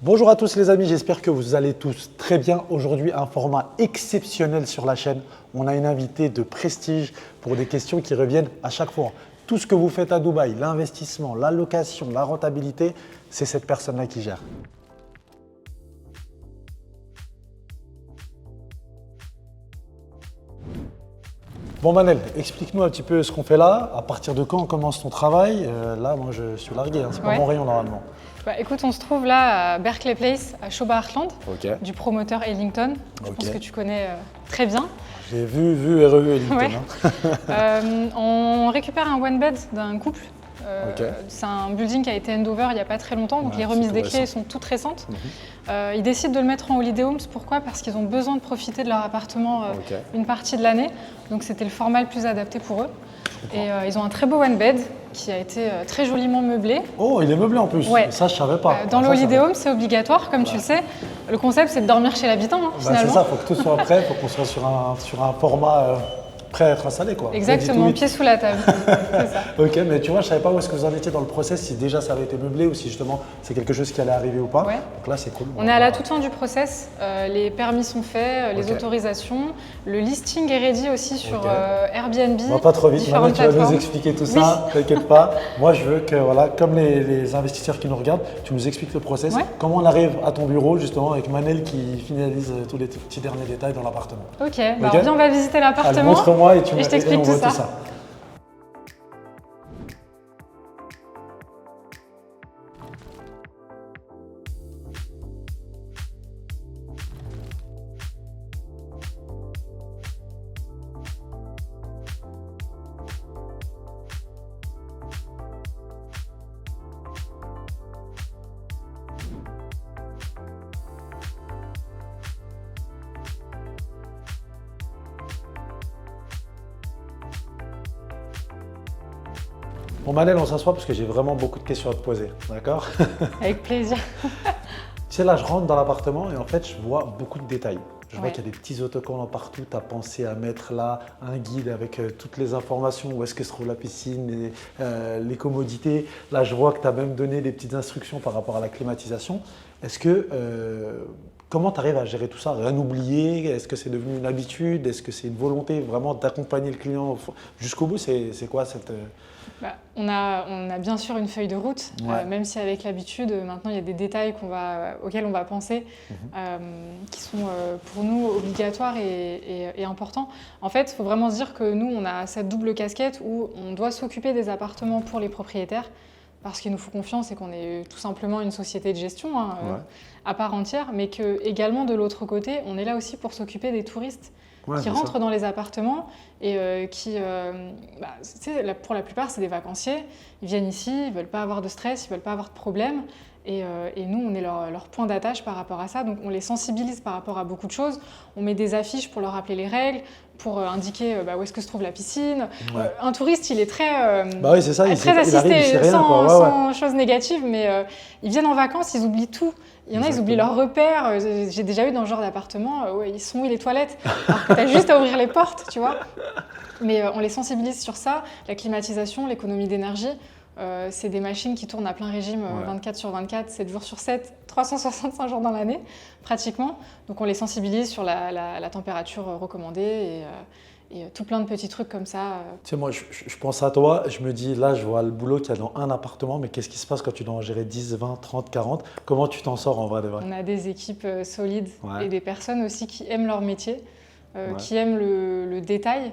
Bonjour à tous les amis, j'espère que vous allez tous très bien. Aujourd'hui, un format exceptionnel sur la chaîne. On a une invitée de prestige pour des questions qui reviennent à chaque fois. Tout ce que vous faites à Dubaï, l'investissement, la location, la rentabilité, c'est cette personne-là qui gère. Bon Manel, explique-nous un petit peu ce qu'on fait là. À partir de quand on commence ton travail? Là, moi je suis largué, c'est pas mon rayon normalement. Écoute, on se trouve là à Berkeley Place, à Shoba Heartland, du promoteur Ellington. Je pense que tu connais très bien. J'ai vu et revu Ellington. On récupère un one bed d'un couple. C'est un building qui a été handover il n'y a pas très longtemps, donc les remises des clés sont toutes récentes. Ils décident de le mettre en holiday homes. Pourquoi? Parce qu'ils ont besoin de profiter de leur appartement une partie de l'année. Donc c'était le format le plus adapté pour eux. Et ils ont un très beau one bed qui a été très joliment meublé. Oh, il est meublé en plus. Ouais. Ça, je savais pas. Dans le holiday home, c'est obligatoire, comme tu le sais. Le concept, c'est de dormir chez l'habitant, finalement. C'est ça, il faut que tout soit prêt, il faut qu'on soit sur un format prêt à être installé, quoi. Exactement, pied sous la table. C'est ça. Ok, mais tu vois, je savais pas où est-ce que vous en étiez dans le process, si déjà ça avait été meublé ou si justement c'est quelque chose qui allait arriver ou pas. Ouais. Donc là, c'est cool. On est à la toute fin du process. Les permis sont faits, les autorisations. Le listing est ready aussi sur Airbnb. On va pas trop vite, maintenant tu vas nous expliquer tout ça, t'inquiète pas. Moi, je veux que, voilà, comme les investisseurs qui nous regardent, tu nous expliques le process. Comment on arrive à ton bureau, justement, avec Manel qui finalise tous les petits derniers détails dans l'appartement. Ok, viens, on va visiter l'appartement. Montre-moi et je t'explique tout ça. Bon Manel, on s'assoit parce que j'ai vraiment beaucoup de questions à te poser, d'accord? Avec plaisir. Tu sais, là, je rentre dans l'appartement et en fait, je vois beaucoup de détails. Je vois qu'il y a des petits autocollants partout. Tu as pensé à mettre là un guide avec toutes les informations, où est-ce que se trouve la piscine, les commodités. Là, je vois que tu as même donné des petites instructions par rapport à la climatisation. Est-ce que, comment tu arrives à gérer tout ça? Rien oublier? Est-ce que c'est devenu une habitude? Est-ce que c'est une volonté vraiment d'accompagner le client jusqu'au bout? C'est quoi cette… On a bien sûr une feuille de route, même si avec l'habitude, maintenant il y a des détails auxquels on va penser, qui sont pour nous obligatoires et importants. En fait, il faut vraiment se dire que nous, on a cette double casquette où on doit s'occuper des appartements pour les propriétaires, parce qu'il nous faut confiance et qu'on est tout simplement une société de gestion à part entière, mais que également de l'autre côté, on est là aussi pour s'occuper des touristes qui rentrent dans les appartements et pour la plupart, c'est des vacanciers. Ils viennent ici, ils ne veulent pas avoir de stress, ils ne veulent pas avoir de problème. Et nous, on est leur point d'attache par rapport à ça. Donc, on les sensibilise par rapport à beaucoup de choses. On met des affiches pour leur rappeler les règles, pour indiquer où est-ce que se trouve la piscine. Un touriste, il est très, très assisté, sans choses négatives, mais ils viennent en vacances, ils oublient tout. Il y en a, ils oublient leurs repères. J'ai déjà eu dans ce genre d'appartement, ils sont où les toilettes? Alors que tu as juste à ouvrir les portes, tu vois. Mais on les sensibilise sur ça, la climatisation, l'économie d'énergie. C'est des machines qui tournent à plein régime 24 sur 24, 7 jours sur 7, 365 jours dans l'année, pratiquement. Donc on les sensibilise sur la température recommandée et tout plein de petits trucs comme ça. Tu sais, moi, je pense à toi, je me dis, là, je vois le boulot qu'il y a dans un appartement, mais qu'est-ce qui se passe quand tu dois en gérer 10, 20, 30, 40? Comment tu t'en sors en vrai de vrai? On a des équipes solides et des personnes aussi qui aiment leur métier, qui aiment le détail.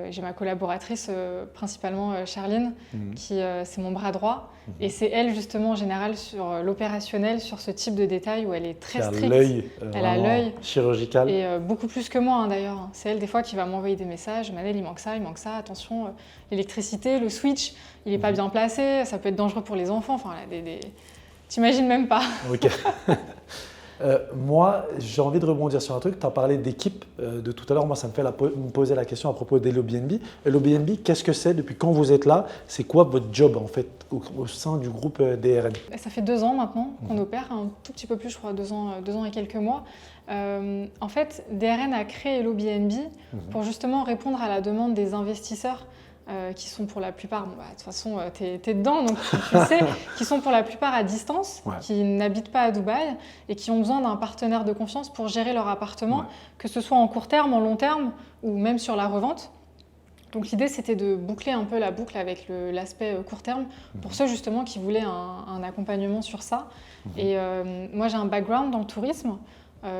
J'ai ma collaboratrice, principalement Charline, qui c'est mon bras droit. Et c'est elle, justement, en général, sur l'opérationnel, sur ce type de détail où elle est très stricte. Elle a l'œil chirurgical. Et beaucoup plus que moi, d'ailleurs. C'est elle, des fois, qui va m'envoyer des messages. Manel, il manque ça, attention, l'électricité, le switch, il n'est pas bien placé, ça peut être dangereux pour les enfants. Enfin, t'imagines même pas. Ok. Moi, j'ai envie de rebondir sur un truc. Tu as parlé d'équipe de tout à l'heure. Moi, ça me fait me poser la question à propos d'Hello-BNB. Hello-BNB, qu'est-ce que c'est? Depuis quand vous êtes là? C'est quoi votre job en fait au sein du groupe DRN? Ça fait 2 ans maintenant qu'on opère, un tout petit peu plus, je crois, 2 ans et quelques mois. En fait, DRN a créé Hello-BNB pour justement répondre à la demande des investisseurs qui sont pour la plupart, de toute façon, tu es dedans, donc tu le sais, qui sont pour la plupart à distance, qui n'habitent pas à Dubaï et qui ont besoin d'un partenaire de confiance pour gérer leur appartement, que ce soit en court terme, en long terme ou même sur la revente. Donc l'idée, c'était de boucler un peu la boucle avec l'aspect court terme pour ceux justement qui voulaient un accompagnement sur ça. Et moi, j'ai un background dans le tourisme.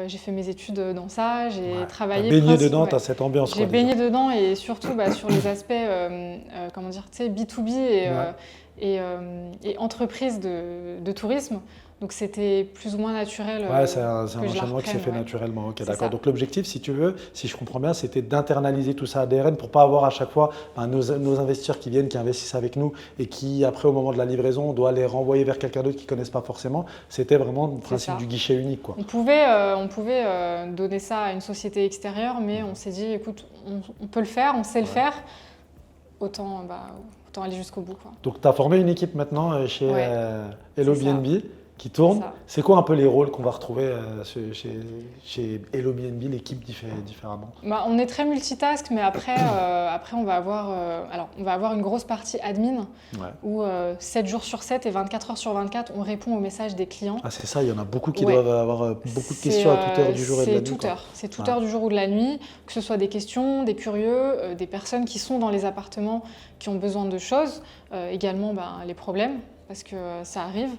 J'ai fait mes études dans ça, j'ai travaillé... Tu as baigné dedans, tu as cette ambiance. J'ai baigné dedans et surtout sur les aspects comment dire, B2B et entreprises de tourisme. Donc c'était plus ou moins naturel. C'est un enchaînement qui s'est fait naturellement. Ok, d'accord. Donc l'objectif, si tu veux, si je comprends bien, c'était d'internaliser tout ça à DRN pour ne pas avoir à chaque fois nos investisseurs qui viennent, qui investissent avec nous et qui, après, au moment de la livraison, on doit les renvoyer vers quelqu'un d'autre qu'ils ne connaissent pas forcément. C'était vraiment le principe du guichet unique, quoi. On pouvait donner ça à une société extérieure, mais on s'est dit, écoute, on peut le faire, on sait le faire, autant aller jusqu'au bout, quoi. Donc tu as formé une équipe maintenant chez HelloBnB qui tourne. C'est quoi un peu les rôles qu'on va retrouver chez HelloBnB, l'équipe différemment? On est très multitask, mais après on va avoir une grosse partie admin où 7 jours sur 7 et 24 heures sur 24, on répond aux messages des clients. Ah, c'est ça, il y en a beaucoup qui doivent avoir beaucoup de questions à toute heure du jour et de la nuit. C'est toute heure du jour ou de la nuit, que ce soit des questions, des curieux, des personnes qui sont dans les appartements qui ont besoin de choses, également les problèmes, parce que ça arrive.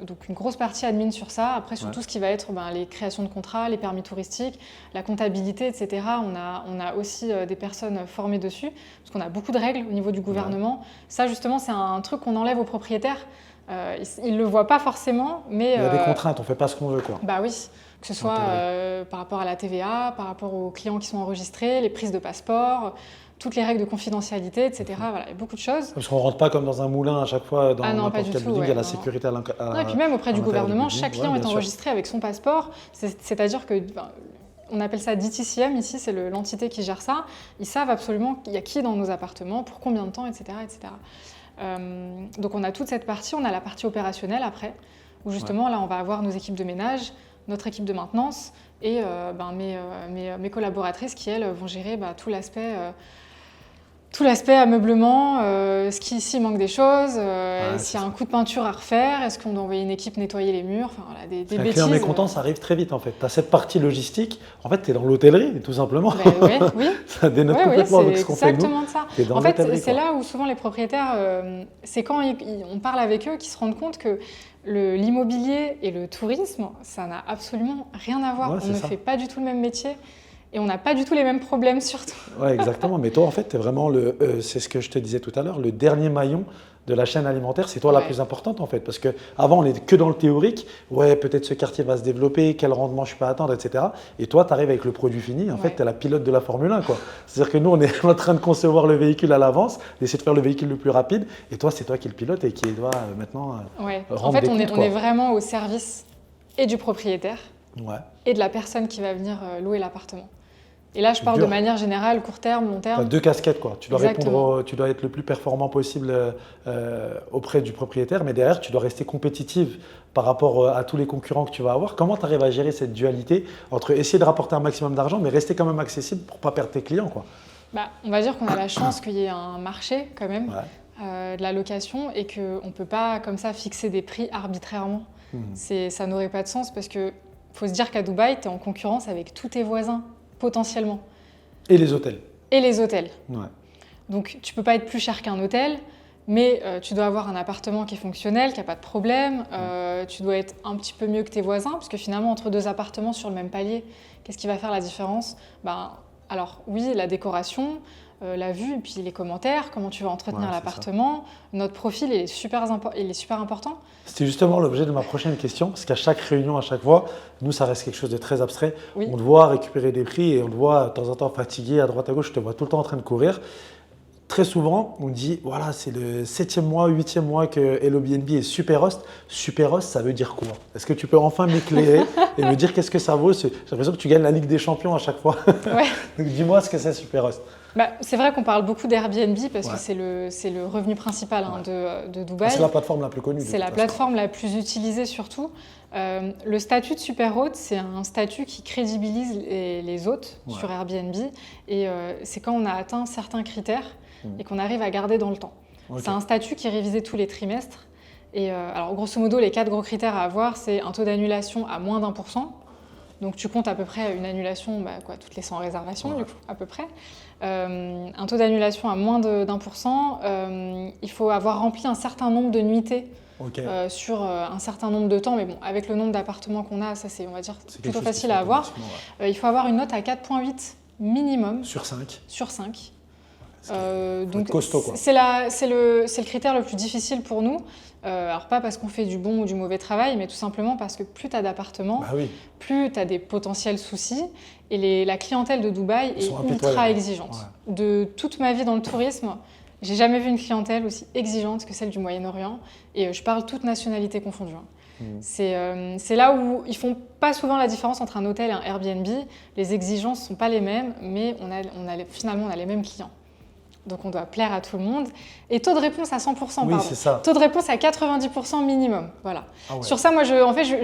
Donc une grosse partie admin sur ça. Après sur tout ce qui va être les créations de contrats, les permis touristiques, la comptabilité, etc. On a aussi des personnes formées dessus parce qu'on a beaucoup de règles au niveau du gouvernement. Ça justement c'est un truc qu'on enlève aux propriétaires. Ils ne le voient pas forcément, mais il y a des contraintes, on ne fait pas ce qu'on veut, quoi. Bah oui, que ce soit par rapport à la TVA, par rapport aux clients qui sont enregistrés, les prises de passeport, toutes les règles de confidentialité, etc. Voilà, il y a beaucoup de choses. Parce qu'on ne rentre pas comme dans un moulin à chaque fois dans n'importe quel building, il y a la sécurité et puis même auprès du gouvernement, chaque client est enregistré avec son passeport. C'est-à-dire que on appelle ça DTCM, ici c'est l'entité qui gère ça. Ils savent absolument il y a qui dans nos appartements, pour combien de temps, etc. etc. Donc on a toute cette partie, on a la partie opérationnelle après, où justement là on va avoir nos équipes de ménage, notre équipe de maintenance et mes collaboratrices qui elles vont gérer tout l'aspect ameublement, s'il manque des choses, s'il y a un coup de peinture à refaire, est-ce qu'on doit envoyer une équipe nettoyer les murs, enfin voilà, des bêtises. Un client mécontent, ça arrive très vite en fait. Tu as cette partie logistique, en fait tu es dans l'hôtellerie tout simplement. Oui. Ça dénote complètement avec ce qu'on fait nous. C'est exactement ça. En fait, c'est là où souvent les propriétaires, c'est quand on parle avec eux qu'ils se rendent compte que l'immobilier et le tourisme, ça n'a absolument rien à voir. On ne fait pas du tout le même métier. Et on n'a pas du tout les mêmes problèmes surtout. Oui, exactement. Mais toi, en fait, tu es vraiment, c'est ce que je te disais tout à l'heure, le dernier maillon de la chaîne alimentaire. C'est toi la plus importante, en fait. Parce qu'avant, on n'est que dans le théorique. Ouais, peut-être ce quartier va se développer, quel rendement je peux attendre, etc. Et toi, tu arrives avec le produit fini. En fait, tu es la pilote de la Formule 1, quoi. C'est-à-dire que nous, on est en train de concevoir le véhicule à l'avance, d'essayer de faire le véhicule le plus rapide. Et toi, c'est toi qui es le pilote et qui doit maintenant rendre En fait, des comptes, on est vraiment au service et du propriétaire et de la personne qui va venir louer l'appartement. Et là, je parle de manière générale, court terme, long terme. Tu as deux casquettes, quoi. Tu dois répondre, tu dois être le plus performant possible auprès du propriétaire, mais derrière, tu dois rester compétitive par rapport à tous les concurrents que tu vas avoir. Comment tu arrives à gérer cette dualité entre essayer de rapporter un maximum d'argent, mais rester quand même accessible pour ne pas perdre tes clients, quoi? On va dire qu'on a la chance qu'il y ait un marché quand même de la location et qu'on ne peut pas comme ça fixer des prix arbitrairement. Ça n'aurait pas de sens parce qu'il faut se dire qu'à Dubaï, tu es en concurrence avec tous tes voisins. Potentiellement. Et les hôtels. Et les hôtels. Donc, tu ne peux pas être plus cher qu'un hôtel, mais tu dois avoir un appartement qui est fonctionnel, qui n'a pas de problème. Tu dois être un petit peu mieux que tes voisins, parce que finalement, entre deux appartements sur le même palier, qu'est-ce qui va faire la différence? Alors, oui, la décoration, la vue, et puis les commentaires, comment tu vas entretenir l'appartement. Notre profil il est super important. C'était justement l'objet de ma prochaine question, parce qu'à chaque réunion, à chaque fois, nous, ça reste quelque chose de très abstrait. On te voit récupérer des prix et on te voit de temps en temps fatigué, à droite à gauche, je te vois tout le temps en train de courir. Très souvent, on dit, voilà, c'est le 7e mois, 8e mois que HelloBnB est super host. Super host, ça veut dire quoi? Est-ce que tu peux enfin m'éclairer et me dire qu'est-ce que ça vaut? J'ai l'impression que tu gagnes la Ligue des Champions à chaque fois. Donc dis-moi ce que c'est super host. C'est vrai qu'on parle beaucoup d'Airbnb parce que c'est le revenu principal de Dubaï. C'est la plateforme la plus connue. C'est la plateforme la plus utilisée surtout. Le statut de super hôte, c'est un statut qui crédibilise les hôtes sur Airbnb. Et c'est quand on a atteint certains critères et qu'on arrive à garder dans le temps. C'est un statut qui est révisé tous les trimestres. Et alors, grosso modo, les 4 gros critères à avoir, c'est un taux d'annulation à moins d'1%. Donc, tu comptes à peu près une annulation toutes les 100 réservations, du coup, à peu près. Un taux d'annulation à moins d'1%. Il faut avoir rempli un certain nombre de nuitées sur un certain nombre de temps. Mais bon, avec le nombre d'appartements qu'on a, ça, c'est, on va dire, plutôt facile à avoir. Il faut avoir une note à 4,8 minimum. Sur 5. Sur 5. Donc costaud, quoi. C'est le critère le plus difficile pour nous. Alors pas parce qu'on fait du bon ou du mauvais travail, mais tout simplement parce que plus tu as d'appartements, plus tu as des potentiels soucis. Et la clientèle de Dubaï est ultra exigeante. De toute ma vie dans le tourisme, j'ai jamais vu une clientèle aussi exigeante que celle du Moyen-Orient. Et je parle toutes nationalités confondues. C'est là où ils font pas souvent la différence entre un hôtel et un Airbnb. Les exigences sont pas les mêmes, mais finalement on a les mêmes clients. Donc on doit plaire à tout le monde. Et taux de réponse à 100%, c'est ça. Taux de réponse à 90% minimum. Voilà. Sur ça, moi, je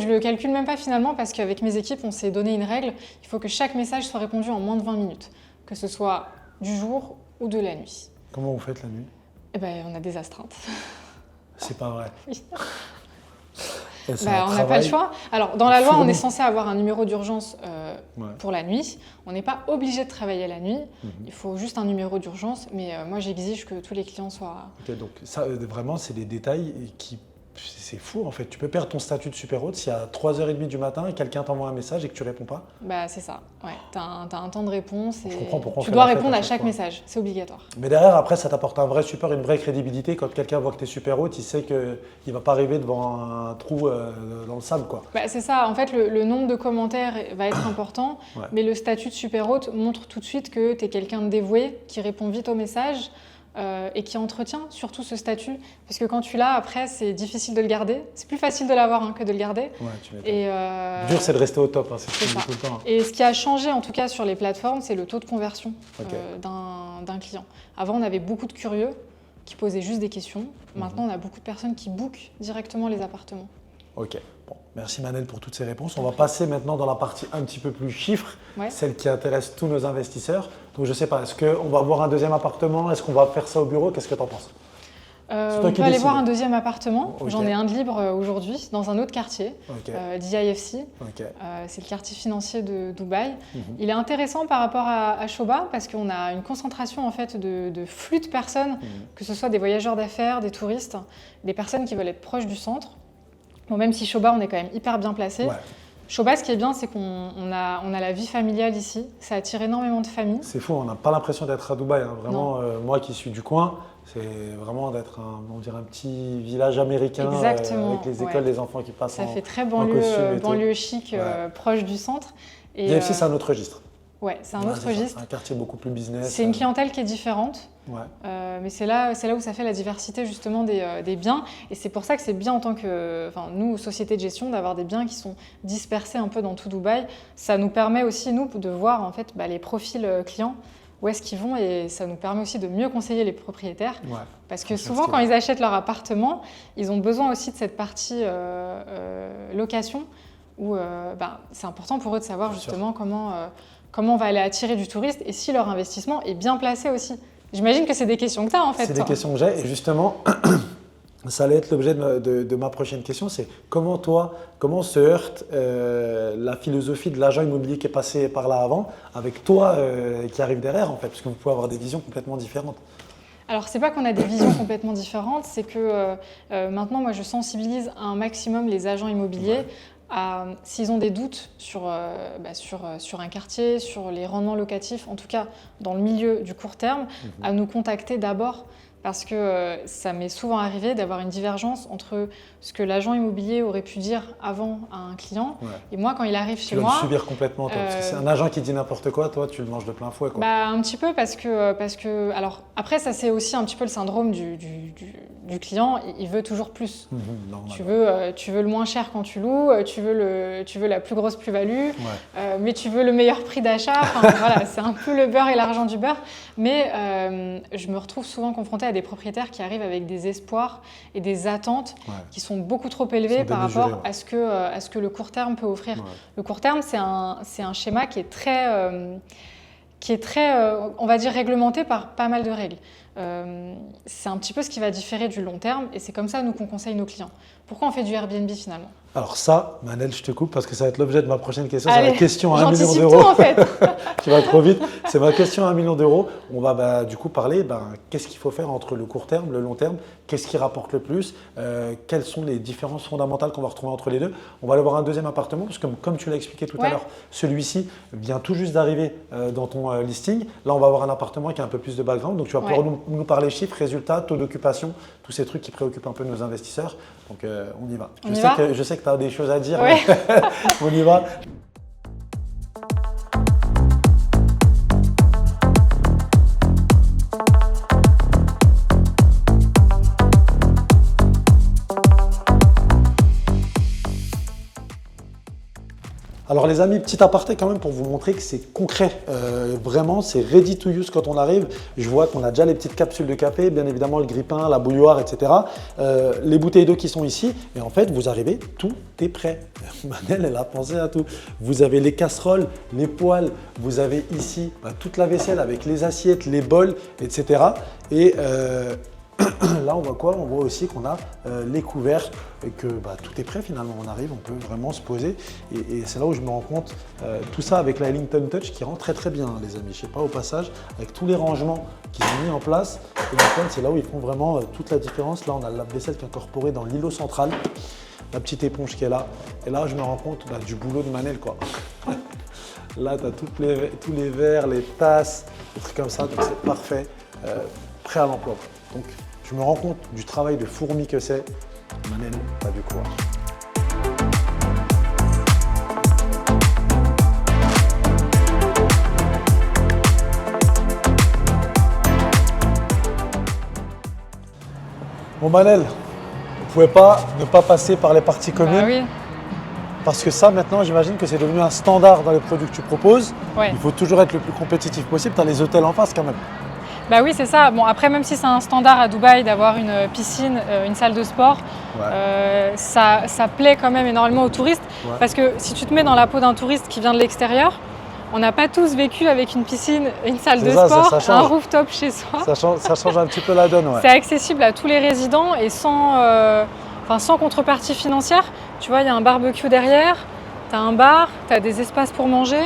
le calcule même pas finalement parce qu'avec mes équipes, on s'est donné une règle. Il faut que chaque message soit répondu en moins de 20 minutes, que ce soit du jour ou de la nuit. Comment vous faites la nuit ? On a des astreintes. C'est pas vrai. Oui. On n'a pas le choix. Alors, dans la loi, on est censé avoir un numéro d'urgence pour la nuit. On n'est pas obligé de travailler la nuit. Il faut juste un numéro d'urgence. Mais moi, j'exige que tous les clients soient... Donc ça, vraiment, c'est des détails qui... C'est fou, en fait. Tu peux perdre ton statut de super hôte si à 3h30 du matin, quelqu'un t'envoie un message et que tu réponds pas. C'est ça. Ouais. Tu as un temps de réponse et je comprends pourquoi tu dois répondre à chaque message. C'est obligatoire. Mais derrière, après, ça t'apporte un vrai support, une vraie crédibilité. Quand quelqu'un voit que tu es super hôte, il sait qu'il ne va pas arriver devant un trou dans le sable, quoi. C'est ça. En fait, le nombre de commentaires va être important, mais le statut de super hôte montre tout de suite que tu es quelqu'un de dévoué, qui répond vite aux messages. Et qui entretient surtout ce statut. Parce que quand tu l'as, après, c'est difficile de le garder. C'est plus facile de l'avoir que de le garder. Tu m'étonnes. Le dur, c'est de rester au top, c'est ce que je dis tout le temps. Et ce qui a changé, en tout cas, sur les plateformes, c'est le taux de conversion d'un client. Avant, on avait beaucoup de curieux qui posaient juste des questions. Maintenant, on a beaucoup de personnes qui bookent directement les appartements. Ok. Bon, merci Manel pour toutes ces réponses. On va passer maintenant dans la partie un petit peu plus chiffres, celle qui intéresse tous nos investisseurs. Donc je ne sais pas, est-ce qu'on va voir un deuxième appartement? Est-ce qu'on va faire ça au bureau? Qu'est-ce que tu en penses? On peut aller voir un deuxième appartement. J'en ai un de libre aujourd'hui dans un autre quartier, d'IFC. C'est le quartier financier de Dubaï. Il est intéressant par rapport à Shoba parce qu'on a une concentration en fait de flux de personnes, que ce soit des voyageurs d'affaires, des touristes, des personnes qui veulent être proches du centre. Bon, même si Shoba, on est quand même hyper bien placé. Shoba, ce qui est bien, c'est qu'on a la vie familiale ici. Ça attire énormément de familles. C'est fou, on n'a pas l'impression d'être à Dubaï. Vraiment, moi qui suis du coin, c'est vraiment d'être un petit village américain avec les écoles, les enfants qui passent Ça fait très banlieue chic, proche du centre. IFC, c'est un autre registre. C'est un autre registre. C'est un quartier beaucoup plus business. C'est une clientèle qui est différente. Mais c'est là où ça fait la diversité justement des biens. Et c'est pour ça que c'est bien en tant que, nous, société de gestion, d'avoir des biens qui sont dispersés un peu dans tout Dubaï. Ça nous permet aussi, nous, de voir en fait les profils clients, où est-ce qu'ils vont. Et ça nous permet aussi de mieux conseiller les propriétaires. Parce que souvent, quand ils achètent leur appartement, ils ont besoin aussi de cette partie location, où c'est important pour eux de savoir justement comment on va aller attirer du touriste et si leur investissement est bien placé aussi. J'imagine que c'est des questions que tu as en fait. C'est des questions que j'ai et justement, ça allait être l'objet de ma prochaine question, c'est comment se heurte la philosophie de l'agent immobilier qui est passé par là avant avec toi qui arrive derrière en fait, parce que vous pouvez avoir des visions complètement différentes. Alors, c'est pas qu'on a des visions complètement différentes, c'est que maintenant, moi, je sensibilise un maximum les agents immobiliers s'ils ont des doutes sur un quartier, sur les rendements locatifs, en tout cas dans le milieu du court terme, à nous contacter d'abord parce que ça m'est souvent arrivé d'avoir une divergence entre ce que l'agent immobilier aurait pu dire avant à un client et moi quand il arrive chez moi. Tu vas le subir complètement toi, parce que c'est un agent qui dit n'importe quoi, toi tu le manges de plein fouet quoi. Bah, un petit peu parce que alors après ça c'est aussi un petit peu le syndrome du client, il veut toujours plus. Tu veux le moins cher quand tu loues, tu veux la plus grosse plus-value, mais tu veux le meilleur prix d'achat. Enfin, voilà, c'est un peu le beurre et l'argent du beurre. Mais je me retrouve souvent confrontée à des propriétaires qui arrivent avec des espoirs et des attentes qui sont beaucoup trop élevées par rapport à ce que le court terme peut offrir. Le court terme, c'est un schéma qui est très, on va dire, réglementé par pas mal de règles. C'est un petit peu ce qui va différer du long terme et c'est comme ça nous qu'on conseille nos clients. Pourquoi on fait du Airbnb finalement? Alors ça, Manel, je te coupe parce que ça va être l'objet de ma prochaine question. Allez, c'est la question à 1 million d'euros. Tout, en fait. Tu vas trop vite. C'est ma question à 1 million d'euros. On va du coup parler, qu'est-ce qu'il faut faire entre le court terme, le long terme, qu'est-ce qui rapporte le plus, quelles sont les différences fondamentales qu'on va retrouver entre les deux. On va aller voir un deuxième appartement parce que comme tu l'as expliqué tout à l'heure, celui-ci vient tout juste d'arriver dans ton listing. Là, on va avoir un appartement qui a un peu plus de background. Donc, tu vas pouvoir nous parler chiffres, résultats, taux d'occupation, tous ces trucs qui préoccupent un peu nos investisseurs. Donc, on y va. Je sais que tu as des choses à dire. Ouais. On y va. Alors les amis, petit aparté quand même pour vous montrer que c'est concret, vraiment c'est ready to use quand on arrive. Je vois qu'on a déjà les petites capsules de café, bien évidemment le grille-pain, la bouilloire, etc. Les bouteilles d'eau qui sont ici et en fait vous arrivez, tout est prêt. Manel elle a pensé à tout. Vous avez les casseroles, les poêles, vous avez ici toute la vaisselle avec les assiettes, les bols, etc. Et là, on voit quoi? On voit aussi qu'on a les couverts et que tout est prêt finalement. On arrive, on peut vraiment se poser. Et c'est là où je me rends compte, tout ça avec la Ellington Touch qui rend très très bien, hein, les amis. Je sais pas, au passage, avec tous les rangements qui sont mis en place, c'est là où ils font vraiment toute la différence. Là, on a la vaisselle qui est incorporée dans l'îlot central, la petite éponge qui est là. Et là, je me rends compte du boulot de Manel, quoi. Là, tu as tous les verres, les tasses, des trucs comme ça. Donc, c'est parfait, prêt à l'emploi. Donc, je me rends compte du travail de fourmi que c'est. Manel, t'as du courage. Bon Manel, vous ne pouvez pas ne pas passer par les parties communes. Oui. Parce que ça, maintenant, j'imagine que c'est devenu un standard dans les produits que tu proposes. Ouais. Il faut toujours être le plus compétitif possible. Tu as les hôtels en face quand même. Bah oui, c'est ça. Bon, après, même si c'est un standard à Dubaï d'avoir une piscine, une salle de sport, ça plaît quand même énormément aux touristes. Parce que si tu te mets dans la peau d'un touriste qui vient de l'extérieur, on n'a pas tous vécu avec une piscine, une salle de sport, un rooftop chez soi. Ça change un petit peu la donne. C'est accessible à tous les résidents et sans contrepartie financière. Tu vois, il y a un barbecue derrière, tu as un bar, tu as des espaces pour manger.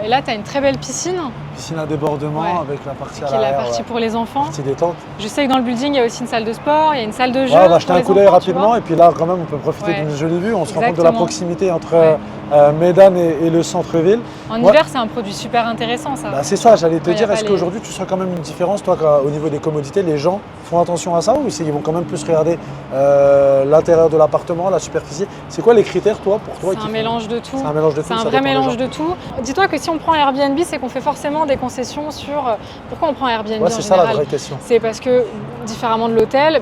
Et là, tu as une très belle piscine. Piscine à débordement avec la partie à l'arrière. Qui est la partie pour les enfants. Partie détente. Je sais que dans le building, il y a aussi une salle de sport, il y a une salle de jeu. On va jeter un coup d'œil rapidement et puis là, quand même, on peut profiter d'une jolie vue. On se rend compte de la proximité entre Médane et le centre-ville. En hiver, c'est un produit super intéressant, ça. C'est ça, j'allais te dire, est-ce qu'aujourd'hui, tu sens quand même une différence, toi, au niveau des commodités, les gens font attention à ça ou ils vont quand même plus regarder l'intérieur de l'appartement, la superficie? C'est quoi les critères, toi, pour toi? C'est un mélange de tout. C'est un mélange de tout. C'est un vrai mélange de tout. Dis-toi que si on prend Airbnb, c'est qu'on fait forcément des concessions sur pourquoi on prend Airbnb en général. C'est ça la vraie question. C'est parce que, différemment de l'hôtel,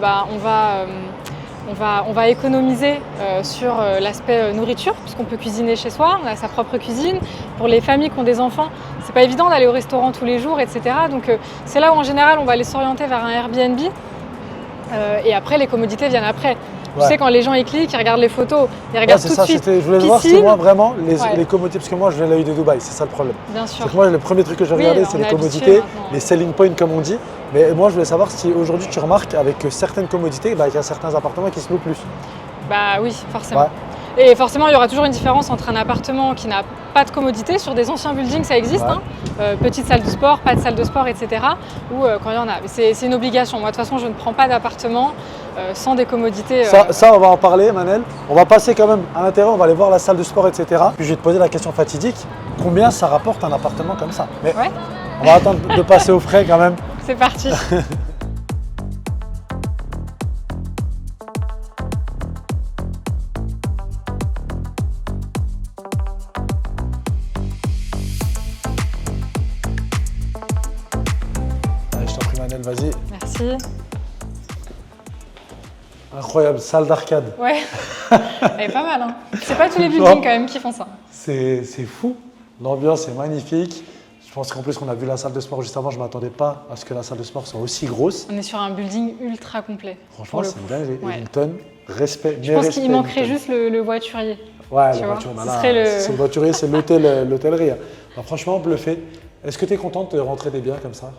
on va économiser sur l'aspect nourriture, puisqu'on peut cuisiner chez soi, on a sa propre cuisine. Pour les familles qui ont des enfants, c'est pas évident d'aller au restaurant tous les jours, etc. Donc c'est là où en général on va les s'orienter vers un Airbnb. Et après, les commodités viennent après. Tu sais, quand les gens y cliquent, ils regardent les photos, ils regardent tout de suite. Je voulais voir si moi vraiment les commodités, parce que moi je viens l'œil de Dubaï, c'est ça le problème. Bien sûr. C'est que moi le premier truc que je vais regarder, c'est les commodités, les selling points comme on dit. Mais moi je voulais savoir si aujourd'hui tu remarques avec certaines commodités, qu'il y a certains appartements qui se louent plus. Bah oui, forcément. Ouais. Et forcément, il y aura toujours une différence entre un appartement qui n'a pas de commodité. Sur des anciens buildings, ça existe. Petite salle de sport, pas de salle de sport, etc. Ou quand il y en a. C'est une obligation. Moi, de toute façon, je ne prends pas d'appartement sans des commodités. Ça, on va en parler, Manel. On va passer quand même à l'intérieur, on va aller voir la salle de sport, etc. Puis je vais te poser la question fatidique. Combien ça rapporte un appartement comme ça? Mais on va attendre de passer au frais quand même. C'est parti. vas-y. Merci. Incroyable, salle d'arcade. Ouais, elle est pas mal. Hein. C'est pas tous les buildings quand même qui font ça. C'est fou. L'ambiance est magnifique. Je pense qu'en plus, on a vu la salle de sport juste avant. Je ne m'attendais pas à ce que la salle de sport soit aussi grosse. On est sur un building ultra complet. Franchement, c'est dingue. Hilton, respect. Je pense qu'il manquerait juste le voiturier. Ouais, le voiturier. C'est le voiturier, c'est l'hôtellerie. Alors, franchement, bluffé. Est-ce que tu es contente de rentrer des biens comme ça?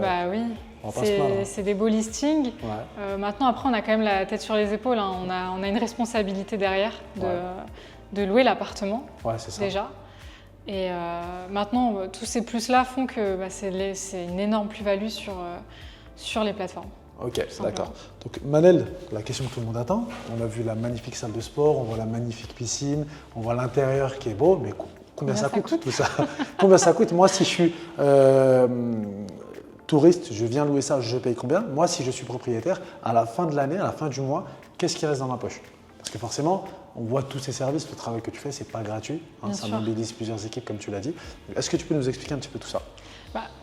Bah oui. C'est des beaux listings. Ouais. Maintenant, après, on a quand même la tête sur les épaules. Hein. On a une responsabilité derrière de louer l'appartement, déjà. Et maintenant, tous ces plus-là font que c'est une énorme plus-value sur les plateformes. Ok, d'accord. Donc Manel, la question que tout le monde attend, on a vu la magnifique salle de sport, on voit la magnifique piscine, on voit l'intérieur qui est beau, mais combien ça coûte tout ça? Combien ça coûte? Moi, si je suis touriste, je viens louer ça, je paye combien? Moi, si je suis propriétaire, à la fin de l'année, à la fin du mois, qu'est-ce qui reste dans ma poche? Parce que forcément, on voit tous ces services, le travail que tu fais, c'est pas gratuit. Hein, ça mobilise plusieurs équipes, comme tu l'as dit. Est-ce que tu peux nous expliquer un petit peu tout ça?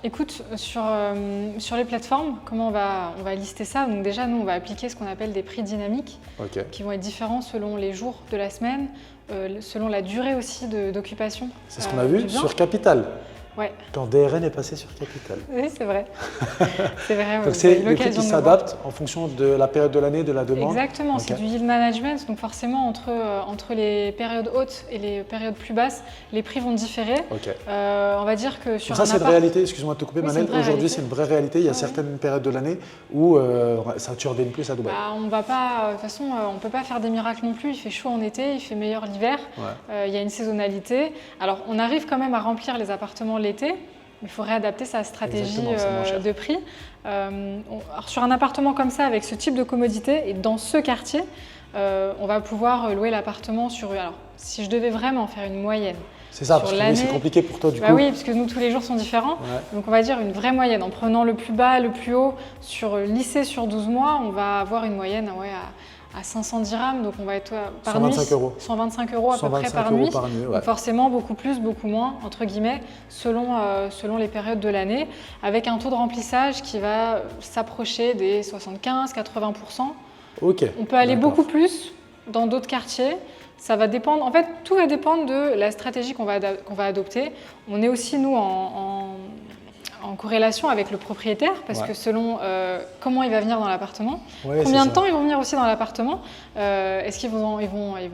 Écoute, sur les plateformes, comment on va lister ça? Donc déjà, nous, on va appliquer ce qu'on appelle des prix dynamiques, qui vont être différents selon les jours de la semaine, selon la durée aussi d'occupation. C'est ce qu'on a vu sur Capital. Ouais. Quand DRN est passé sur Capital. Oui, c'est vrai. C'est vrai. Donc c'est le prix qui s'adapte en fonction de la période de l'année, de la demande. Exactement, c'est du yield management. Donc forcément, entre les périodes hautes et les périodes plus basses, les prix vont différer. On va dire que sur ça, c'est une réalité. Excuse-moi de te couper, Manel. Aujourd'hui, c'est une vraie réalité. Il y a certaines périodes de l'année où ça turbine plus à Dubaï. On va pas, de toute façon, on ne peut pas faire des miracles non plus. Il fait chaud en été, il fait meilleur l'hiver. Il y a une saisonnalité. Alors, on arrive quand même à remplir les appartements l'été, il faut réadapter sa stratégie de prix. Alors sur un appartement comme ça, avec ce type de commodité, et dans ce quartier, on va pouvoir louer l'appartement sur... Alors, si je devais vraiment faire une moyenne... C'est ça, parce que c'est compliqué pour toi du coup. Oui, parce que nous, tous les jours sont différents. Donc on va dire une vraie moyenne. En prenant le plus bas, le plus haut, lissé sur 12 mois, on va avoir une moyenne à 500 dirhams, donc on va être par 125 nuit, 125 € à peu près par nuit. Donc forcément beaucoup plus, beaucoup moins, entre guillemets, selon les périodes de l'année, avec un taux de remplissage qui va s'approcher des 75-80%. On peut aller beaucoup plus dans d'autres quartiers. Ça va dépendre, en fait, tout va dépendre de la stratégie qu'on va adopter. On est aussi, nous, en corrélation avec le propriétaire, parce que selon comment il va venir dans l'appartement, combien de temps ils vont venir aussi dans l'appartement, est-ce qu'ils vont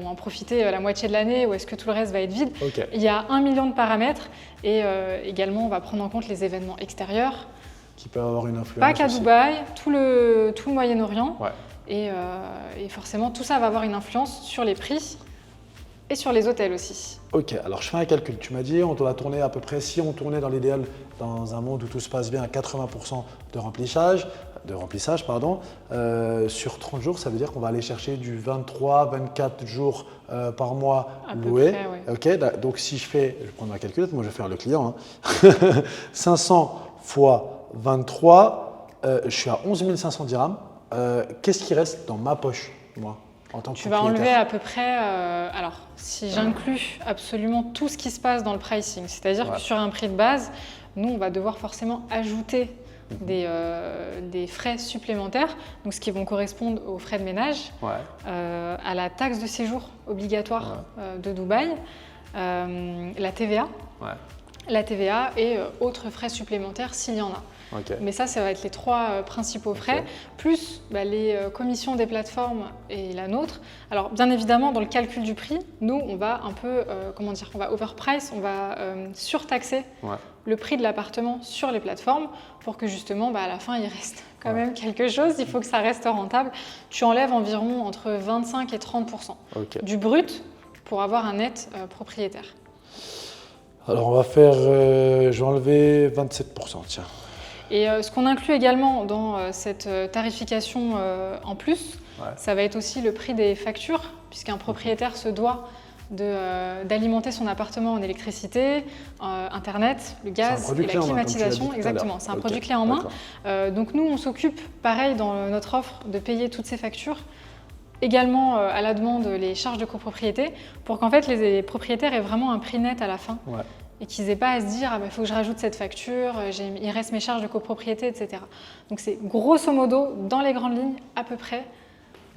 en profiter la moitié de l'année ou est-ce que tout le reste va être vide? Il y a 1 million de paramètres et également on va prendre en compte les événements extérieurs. Qui peuvent avoir une influence. Pas qu'à Dubaï, tout le Moyen-Orient. Et forcément tout ça va avoir une influence sur les prix et sur les hôtels aussi. Ok, alors je fais un calcul. Tu m'as dit on doit tourner à peu près, si on tournait dans l'idéal, dans un monde où tout se passe bien, à 80% de remplissage, sur 30 jours, ça veut dire qu'on va aller chercher du 23-24 jours par mois loué. Donc si je vais prendre ma calculette, moi je vais faire le client. 500 fois 23, je suis à 11 500 dirhams. Qu'est-ce qui reste dans ma poche, moi? Tu vas enlever à peu près, alors si j'inclus absolument tout ce qui se passe dans le pricing, c'est-à-dire que sur un prix de base, nous on va devoir forcément ajouter des frais supplémentaires, donc ce qui vont correspondre aux frais de ménage, à la taxe de séjour obligatoire de Dubaï, la TVA, et autres frais supplémentaires s'il y en a. Mais ça va être les 3 principaux frais, plus les commissions des plateformes et la nôtre. Alors bien évidemment, dans le calcul du prix, nous, on va un peu, on va overprice, on va surtaxer le prix de l'appartement sur les plateformes pour que justement, à la fin, il reste quand même quelque chose. Il faut que ça reste rentable. Tu enlèves environ entre 25 et 30% du brut pour avoir un net propriétaire. Alors on va faire, je vais enlever 27%, tiens. Et ce qu'on inclut également dans cette tarification en plus, ça va être aussi le prix des factures, puisqu'un propriétaire se doit d'alimenter son appartement en électricité, Internet, le gaz et la climatisation. Exactement, c'est un produit clé en main. Donc nous, on s'occupe, pareil dans notre offre, de payer toutes ces factures. Également à la demande les charges de copropriété, pour qu'en fait les propriétaires aient vraiment un prix net à la fin. et qu'ils n'aient pas à se dire il faut que je rajoute cette facture, il reste mes charges de copropriété, etc. Donc c'est grosso modo, dans les grandes lignes, à peu près.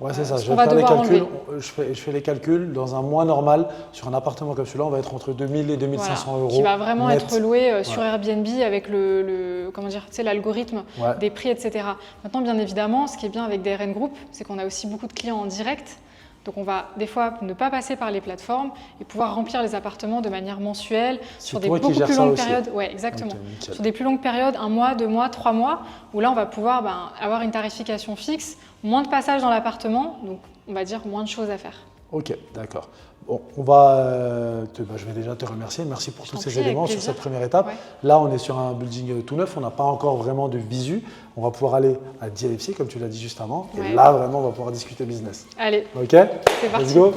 Ouais, c'est ça. Je fais les calculs. Dans un mois normal, sur un appartement comme celui-là, on va être entre 2000 et 2500 euros. Qui va vraiment net. être loué sur Airbnb avec comment dire, tu sais, l'algorithme des prix, etc. Maintenant, bien évidemment, ce qui est bien avec DRN Group, c'est qu'on a aussi beaucoup de clients en direct. Donc on va des fois ne pas passer par les plateformes et pouvoir remplir les appartements de manière mensuelle sur des beaucoup plus longues périodes. Oui, exactement. Okay, sur des plus longues périodes, 1 mois, 2 mois, 3 mois, où là on va pouvoir avoir une tarification fixe, moins de passages dans l'appartement, donc on va dire moins de choses à faire. Ok, d'accord. Bon, je vais déjà te remercier. Merci pour tous ces éléments sur cette première étape. Ouais. Là, on est sur un building tout neuf. On n'a pas encore vraiment de visu. On va pouvoir aller à DIFC, comme tu l'as dit juste avant. Et là, vraiment, on va pouvoir discuter business. Allez, ok, c'est parti. Let's go.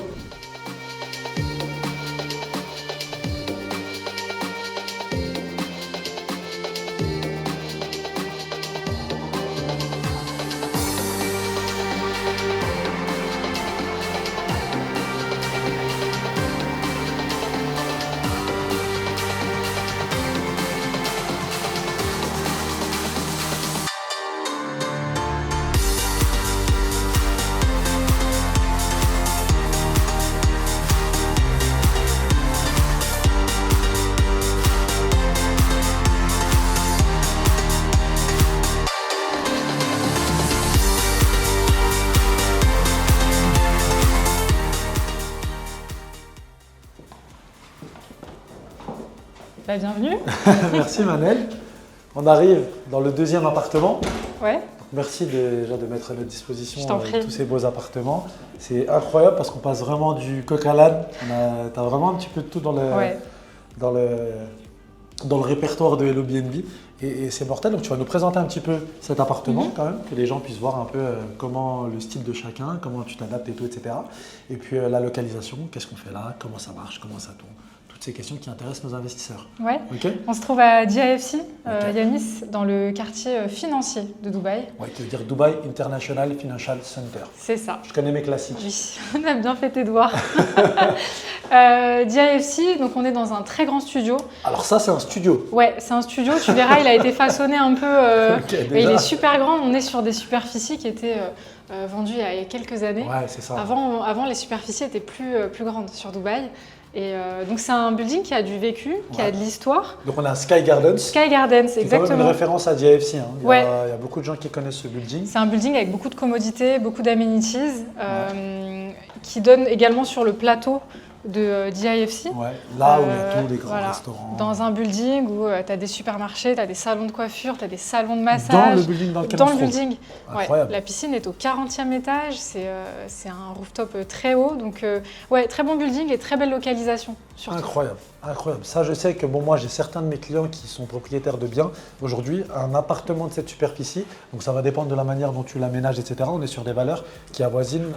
Bienvenue. Merci Manel. On arrive dans le deuxième appartement. Ouais. Merci déjà de mettre à notre disposition tous ces beaux appartements. C'est incroyable parce qu'on passe vraiment du coq à l'âne. Tu as vraiment un petit peu de tout dans le répertoire de Hello-BNB et c'est mortel. Donc tu vas nous présenter un petit peu cet appartement quand même, que les gens puissent voir un peu comment le style de chacun, comment tu t'adaptes et tout, etc. Et puis la localisation, qu'est-ce qu'on fait là, comment ça marche, comment ça tourne. Toutes ces questions qui intéressent nos investisseurs. Ouais. Okay. On se trouve à DIFC, Yanis, dans le quartier financier de Dubaï. Ouais, qui veut dire Dubai International Financial Center. C'est ça. Je connais mes classiques. Oui, on a bien fait tes devoirs. DIFC, donc on est dans un très grand studio. Alors ça, c'est un studio. Ouais, c'est un studio. Tu verras, il a été façonné un peu. Et il est super grand. On est sur des superficies qui étaient vendues il y a quelques années. Ouais, c'est ça. Avant, les superficies étaient plus grandes sur Dubaï. Et donc c'est un building qui a du vécu, qui a de l'histoire. Donc on a Sky Gardens. Sky Gardens, exactement. C'est quand même une référence à DIFC. Hein. Il y a beaucoup de gens qui connaissent ce building. C'est un building avec beaucoup de commodités, beaucoup d'amenities, qui donne également sur le plateau de DIFC. Ouais, là où il y a tous les grands restaurants. Dans un building où tu as des supermarchés, tu as des salons de coiffure, tu as des salons de massage. Dans le building dans lequel on se trouve. Building. Ouais, la piscine est au 40e étage, c'est un rooftop très haut. Donc très bon building et très belle localisation. Surtout. Incroyable, incroyable. Ça, je sais que moi j'ai certains de mes clients qui sont propriétaires de biens. Aujourd'hui, un appartement de cette superficie, donc ça va dépendre de la manière dont tu l'aménages, etc. On est sur des valeurs qui avoisinent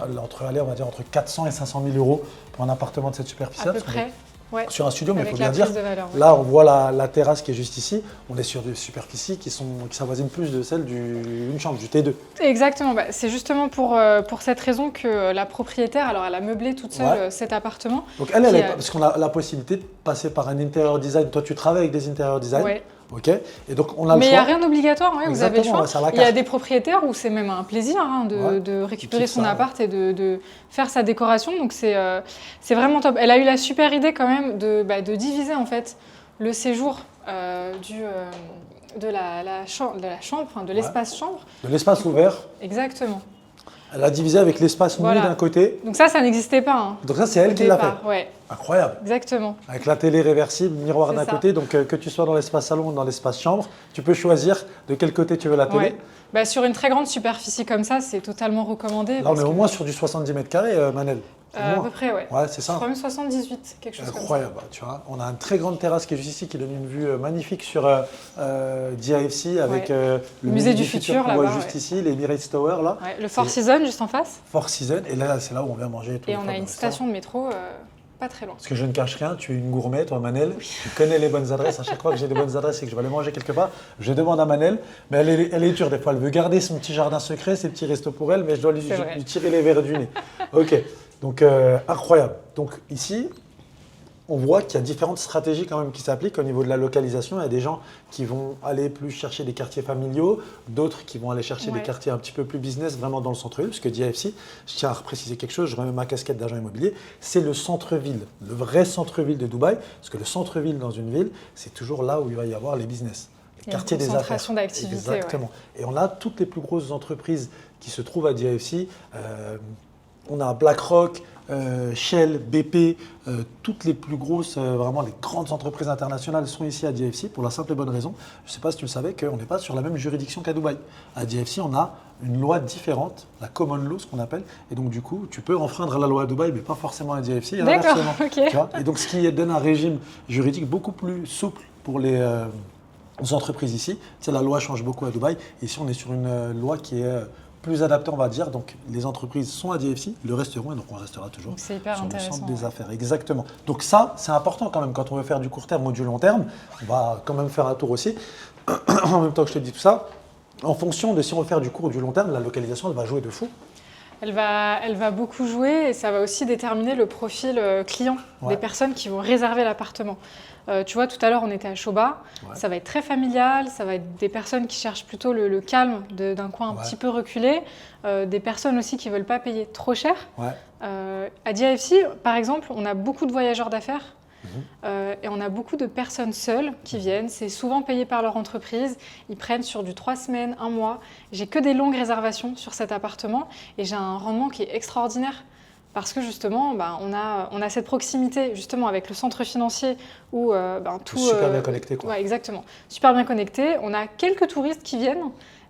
entre 400 et 500 000 euros pour un appartement de cette superficie. À peu près. Ouais. Sur un studio, mais il faut bien dire, là on voit la terrasse qui est juste ici, on est sur des superficies qui s'avoisinent plus de celles d'une chambre, du T2. Exactement, c'est justement pour cette raison que la propriétaire, alors elle a meublé toute seule cet appartement. Donc parce qu'on a la possibilité de passer par un interior design, toi tu travailles avec des interior design. Ouais. Ok, et donc on a le choix. Mais il n'y a rien d'obligatoire, vous avez le choix. Il y a des propriétaires où c'est même un plaisir de récupérer son appart et de faire sa décoration. Donc c'est vraiment top. Elle a eu la super idée quand même de diviser en fait le séjour de la chambre, de l'espace chambre. De l'espace ouvert. Exactement. Elle a divisé avec l'espace nuit d'un côté. Donc ça n'existait pas. Hein, donc ça, c'est elle qui l'a fait. Ouais. Incroyable. Exactement. Avec la télé réversible, miroir d'un côté. Donc que tu sois dans l'espace salon ou dans l'espace chambre, tu peux choisir de quel côté tu veux la télé. Ouais. Sur une très grande superficie comme ça, c'est totalement recommandé. Là, on est au moins sur du 70 mètres carrés, Manel. À peu près, ouais. Ouais, c'est ça. Je crois même 78, quelque chose incroyable, comme ça. Tu vois. On a une très grande terrasse qui est juste ici, qui donne une vue magnifique sur DIFC avec le musée du futur qu'on voit juste ici, les Emirates Tower là. Ouais, le Four Seasons juste en face. Four Seasons, et là c'est là où on vient manger. Et on a une station de métro pas très loin. Parce que je ne cache rien, tu es une gourmet, toi Manel. Oui. Tu connais les bonnes adresses. À chaque fois que j'ai des bonnes adresses et que je vais aller manger quelque part, je demande à Manel. Mais elle est dure des fois. Elle veut garder son petit jardin secret, ses petits restos pour elle, mais je dois lui tirer les verres du nez. Ok. Donc incroyable. Donc ici, on voit qu'il y a différentes stratégies quand même qui s'appliquent au niveau de la localisation. Il y a des gens qui vont aller plus chercher des quartiers familiaux, d'autres qui vont aller chercher des quartiers un petit peu plus business, vraiment dans le centre-ville, parce que DIFC, je tiens à préciser quelque chose, je remets ma casquette d'agent immobilier, c'est le centre-ville, le vrai centre-ville de Dubaï, parce que le centre-ville dans une ville, c'est toujours là où il va y avoir les business. Les quartiers des affaires. Concentration d'activité. Exactement. Et on a toutes les plus grosses entreprises qui se trouvent à DIFC. On a BlackRock, Shell, BP, toutes les plus grosses, vraiment les grandes entreprises internationales sont ici à DIFC pour la simple et bonne raison. Je ne sais pas si tu le savais qu'on n'est pas sur la même juridiction qu'à Dubaï. À DIFC, on a une loi différente, la common law, ce qu'on appelle. Et donc, du coup, tu peux enfreindre la loi à Dubaï, mais pas forcément à DIFC. D'accord, ok. Et donc, ce qui donne un régime juridique beaucoup plus souple pour les entreprises ici. La loi change beaucoup à Dubaï. Ici, on est sur une loi qui est plus adapté, on va dire. Donc, les entreprises sont à DIFC, le resteront, et donc on restera toujours c'est hyper sur intéressant, le centre des affaires. Exactement. Donc ça, c'est important quand même. Quand on veut faire du court terme ou du long terme, on va quand même faire un tour aussi. En même temps que je te dis tout ça, en fonction de si on veut faire du court ou du long terme, la localisation, elle va jouer de fou. Elle va beaucoup jouer et ça va aussi déterminer le profil client des personnes qui vont réserver l'appartement. Tu vois, tout à l'heure, on était à Shoba. Ça va être très familial. Ça va être des personnes qui cherchent plutôt le calme d'un coin un petit peu reculé. Des personnes aussi qui ne veulent pas payer trop cher. À DIFC, par exemple, on a beaucoup de voyageurs d'affaires. Et on a beaucoup de personnes seules qui viennent. C'est souvent payé par leur entreprise. Ils prennent sur du 3 semaines, 1 mois. J'ai que des longues réservations sur cet appartement et j'ai un rendement qui est extraordinaire. Parce que justement, on a cette proximité justement avec le centre financier où tout… Super bien connecté, quoi. Ouais, exactement. Super bien connecté. On a quelques touristes qui viennent,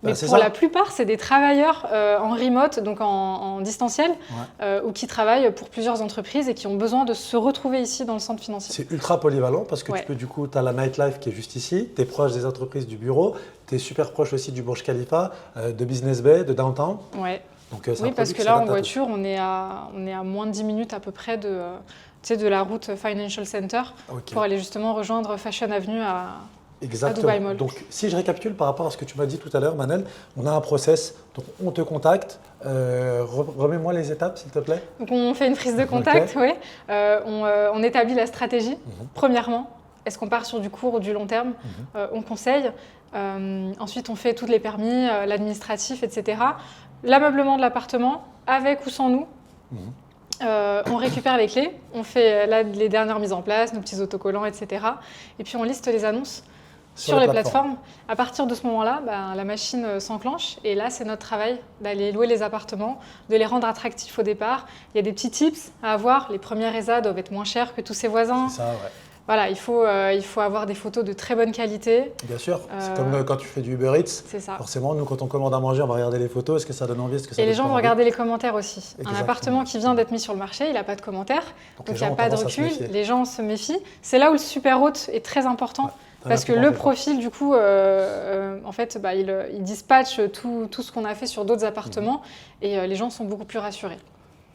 mais pour la plupart, c'est des travailleurs en remote, donc en distanciel, ou qui travaillent pour plusieurs entreprises et qui ont besoin de se retrouver ici dans le centre financier. C'est ultra polyvalent parce que tu as la nightlife qui est juste ici, tu es proche des entreprises du bureau, tu es super proche aussi du Burj Khalifa, de Business Bay, de Downtown. Ouais. Donc, oui, parce que là, en voiture, on est à moins de 10 minutes à peu près de la route Financial Center pour aller justement rejoindre Fashion Avenue à Dubai Mall. Donc, si je récapitule par rapport à ce que tu m'as dit tout à l'heure, Manel, on a un process. Donc, on te contacte. Remets-moi les étapes, s'il te plaît. Donc, on fait une prise de contact, oui. On établit la stratégie. Premièrement, est-ce qu'on part sur du court ou du long terme? On conseille. Ensuite, on fait tous les permis, l'administratif, etc. L'ameublement de l'appartement, avec ou sans nous. On récupère les clés, on fait les dernières mises en place, nos petits autocollants, etc. Et puis on liste les annonces sur les plateformes. À partir de ce moment-là, la machine s'enclenche. Et là, c'est notre travail d'aller louer les appartements, de les rendre attractifs au départ. Il y a des petits tips à avoir. Les premiers résas doivent être moins chers que tous ses voisins. C'est ça, ouais. Voilà, il faut avoir des photos de très bonne qualité. Bien sûr, c'est comme quand tu fais du Uber Eats. C'est ça. Forcément, nous, quand on commande à manger, on va regarder les photos. Est-ce que ça donne envie? Et les gens vont regarder les commentaires aussi. Exactement. Un appartement qui vient d'être mis sur le marché, il n'a pas de commentaires, donc il n'y a pas de recul. Les gens se méfient. C'est là où le super hôte est très important. Parce que le profil, du coup, en fait, il dispatche tout ce qu'on a fait sur d'autres appartements et les gens sont beaucoup plus rassurés.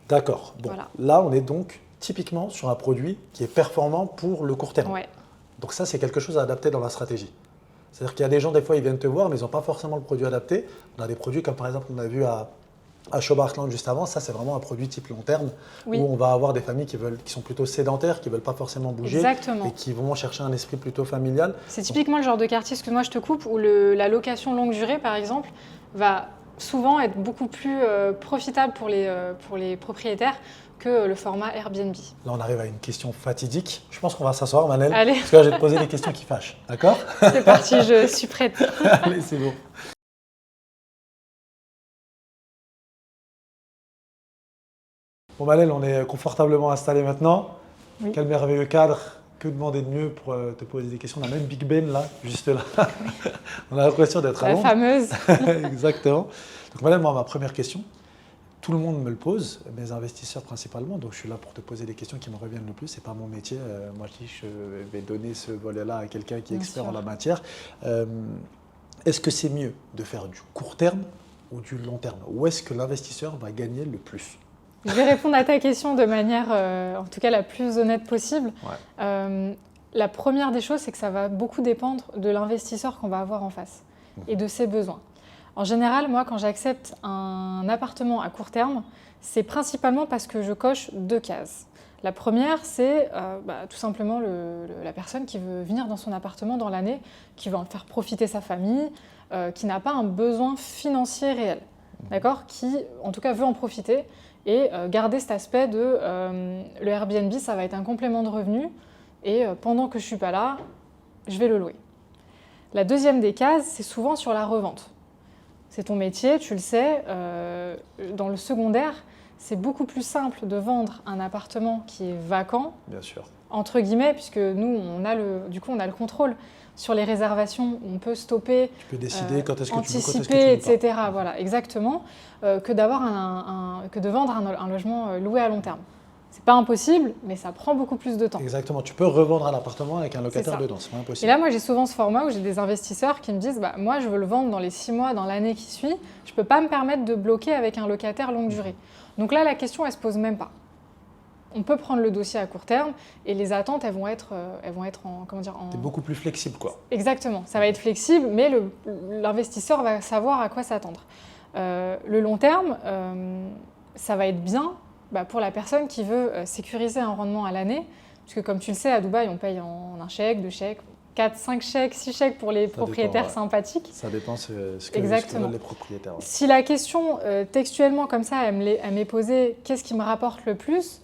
D'accord. Bon, là, on est donc typiquement sur un produit qui est performant pour le court terme. Ouais. Donc ça, c'est quelque chose à adapter dans la stratégie. C'est-à-dire qu'il y a des gens, des fois, ils viennent te voir, mais ils n'ont pas forcément le produit adapté. On a des produits comme par exemple, on a vu à Shoba Heartland juste avant, ça c'est vraiment un produit type long terme, où on va avoir des familles qui sont plutôt sédentaires, qui ne veulent pas forcément bouger. Exactement. Et qui vont chercher un esprit plutôt familial. C'est typiquement le genre de quartier, excuse-moi je te coupe, où la location longue durée par exemple va souvent être beaucoup plus profitable pour les propriétaires que le format Airbnb. Là, on arrive à une question fatidique. Je pense qu'on va s'asseoir, Manel. Allez. Parce que là, je vais te poser des questions qui fâchent. D'accord? C'est parti, je suis prête. Allez, c'est bon. Bon, Manel, on est confortablement installé maintenant. Oui. Quel merveilleux cadre. Que demander de mieux pour te poser des questions? On a même Big Ben là, juste là. Oui. On a l'impression d'être à Londres. La fameuse. Exactement. Donc, Manel, moi, ma première question. Tout le monde me le pose, mes investisseurs principalement, donc je suis là pour te poser les questions qui me reviennent le plus. Ce n'est pas mon métier. Moi, je dis je vais donner ce volet-là à quelqu'un qui est expert en la matière. Est-ce que c'est mieux de faire du court terme ou du long terme? Où est-ce que l'investisseur va gagner le plus? Je vais répondre à ta question de manière, en tout cas, la plus honnête possible. Ouais. La première des choses, c'est que ça va beaucoup dépendre de l'investisseur qu'on va avoir en face et de ses besoins. En général, moi, quand j'accepte un appartement à court terme, c'est principalement parce que je coche 2 cases. La première, c'est tout simplement la personne qui veut venir dans son appartement dans l'année, qui veut en faire profiter sa famille, qui n'a pas un besoin financier réel, d'accord, qui en tout cas veut en profiter et garder cet aspect de le Airbnb, ça va être un complément de revenu et pendant que je ne suis pas là, je vais le louer. La deuxième des cases, c'est souvent sur la revente. C'est ton métier, tu le sais, dans le secondaire, c'est beaucoup plus simple de vendre un appartement qui est vacant, bien sûr, entre guillemets, puisque nous, on a le contrôle sur les réservations, on peut stopper, tu peux décider quand est-ce que anticiper, tu veux, quand est-ce que tu veux etc. Voilà, exactement, que de vendre un logement loué à long terme. C'est pas impossible, mais ça prend beaucoup plus de temps. Exactement, tu peux revendre un appartement avec un locataire dedans, c'est pas impossible. Et là, moi, j'ai souvent ce format où j'ai des investisseurs qui me disent moi, je veux le vendre dans les 6 mois, dans l'année qui suit, je peux pas me permettre de bloquer avec un locataire longue durée. Donc là, la question, elle se pose même pas. On peut prendre le dossier à court terme et les attentes, elles vont être en, comment dire, T'es beaucoup plus flexible, quoi. Exactement, ça va être flexible, mais l'investisseur va savoir à quoi s'attendre. Le long terme, ça va être bien pour la personne qui veut sécuriser un rendement à l'année, puisque comme tu le sais, à Dubaï, on paye en un chèque, 2 chèques, 4, 5 chèques, 6 chèques pour les propriétaires sympathiques. Ça dépend ce que veulent les propriétaires. Ouais. Si la question, textuellement comme ça, elle m'est posée, qu'est-ce qui me rapporte le plus ?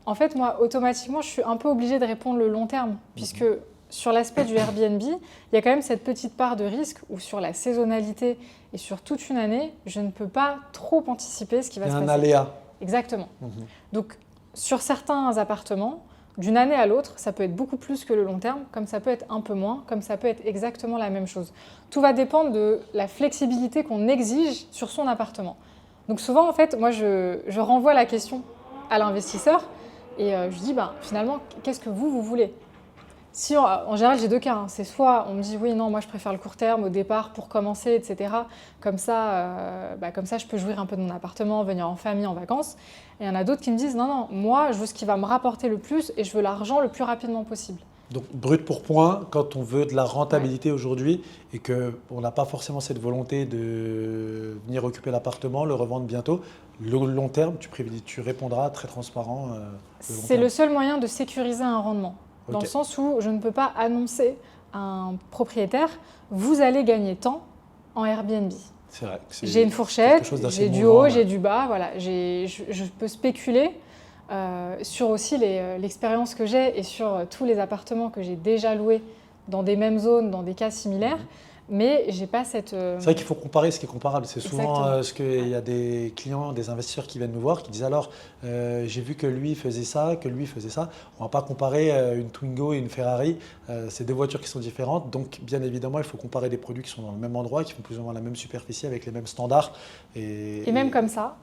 En fait, moi, automatiquement, je suis un peu obligée de répondre le long terme, puisque sur l'aspect du Airbnb, il y a quand même cette petite part de risque où sur la saisonnalité et sur toute une année, je ne peux pas trop anticiper ce qui va se passer. Il y a un aléa. Exactement. Donc, sur certains appartements, d'une année à l'autre, ça peut être beaucoup plus que le long terme, comme ça peut être un peu moins, comme ça peut être exactement la même chose. Tout va dépendre de la flexibilité qu'on exige sur son appartement. Donc souvent, en fait, moi, je renvoie la question à l'investisseur et je dis, finalement, qu'est-ce que vous voulez ? Si en général, j'ai 2 cas. C'est soit on me dit oui, non, moi je préfère le court terme au départ pour commencer, etc. Comme ça, je peux jouir un peu de mon appartement, venir en famille, en vacances. Et il y en a d'autres qui me disent non, moi je veux ce qui va me rapporter le plus et je veux l'argent le plus rapidement possible. Donc brut pour point, quand on veut de la rentabilité aujourd'hui et qu'on n'a pas forcément cette volonté de venir occuper l'appartement, le revendre bientôt, le long terme, tu répondras très transparent. C'est le seul moyen de sécuriser un rendement. Dans le sens où je ne peux pas annoncer à un propriétaire « vous allez gagner tant en Airbnb ». C'est vrai. J'ai une fourchette, j'ai du haut, j'ai du bas, voilà. Je peux spéculer sur aussi l'expérience que j'ai et sur tous les appartements que j'ai déjà loués dans des mêmes zones, dans des cas similaires. Mais j'ai pas cette... C'est vrai qu'il faut comparer ce qui est comparable. C'est souvent ce qu'il y a des clients, des investisseurs qui viennent nous voir, qui disent alors j'ai vu que lui faisait ça, que lui faisait ça. On ne va pas comparer une Twingo et une Ferrari. C'est 2 voitures qui sont différentes. Donc bien évidemment, il faut comparer des produits qui sont dans le même endroit, qui font plus ou moins la même superficie avec les mêmes standards. Et même comme ça,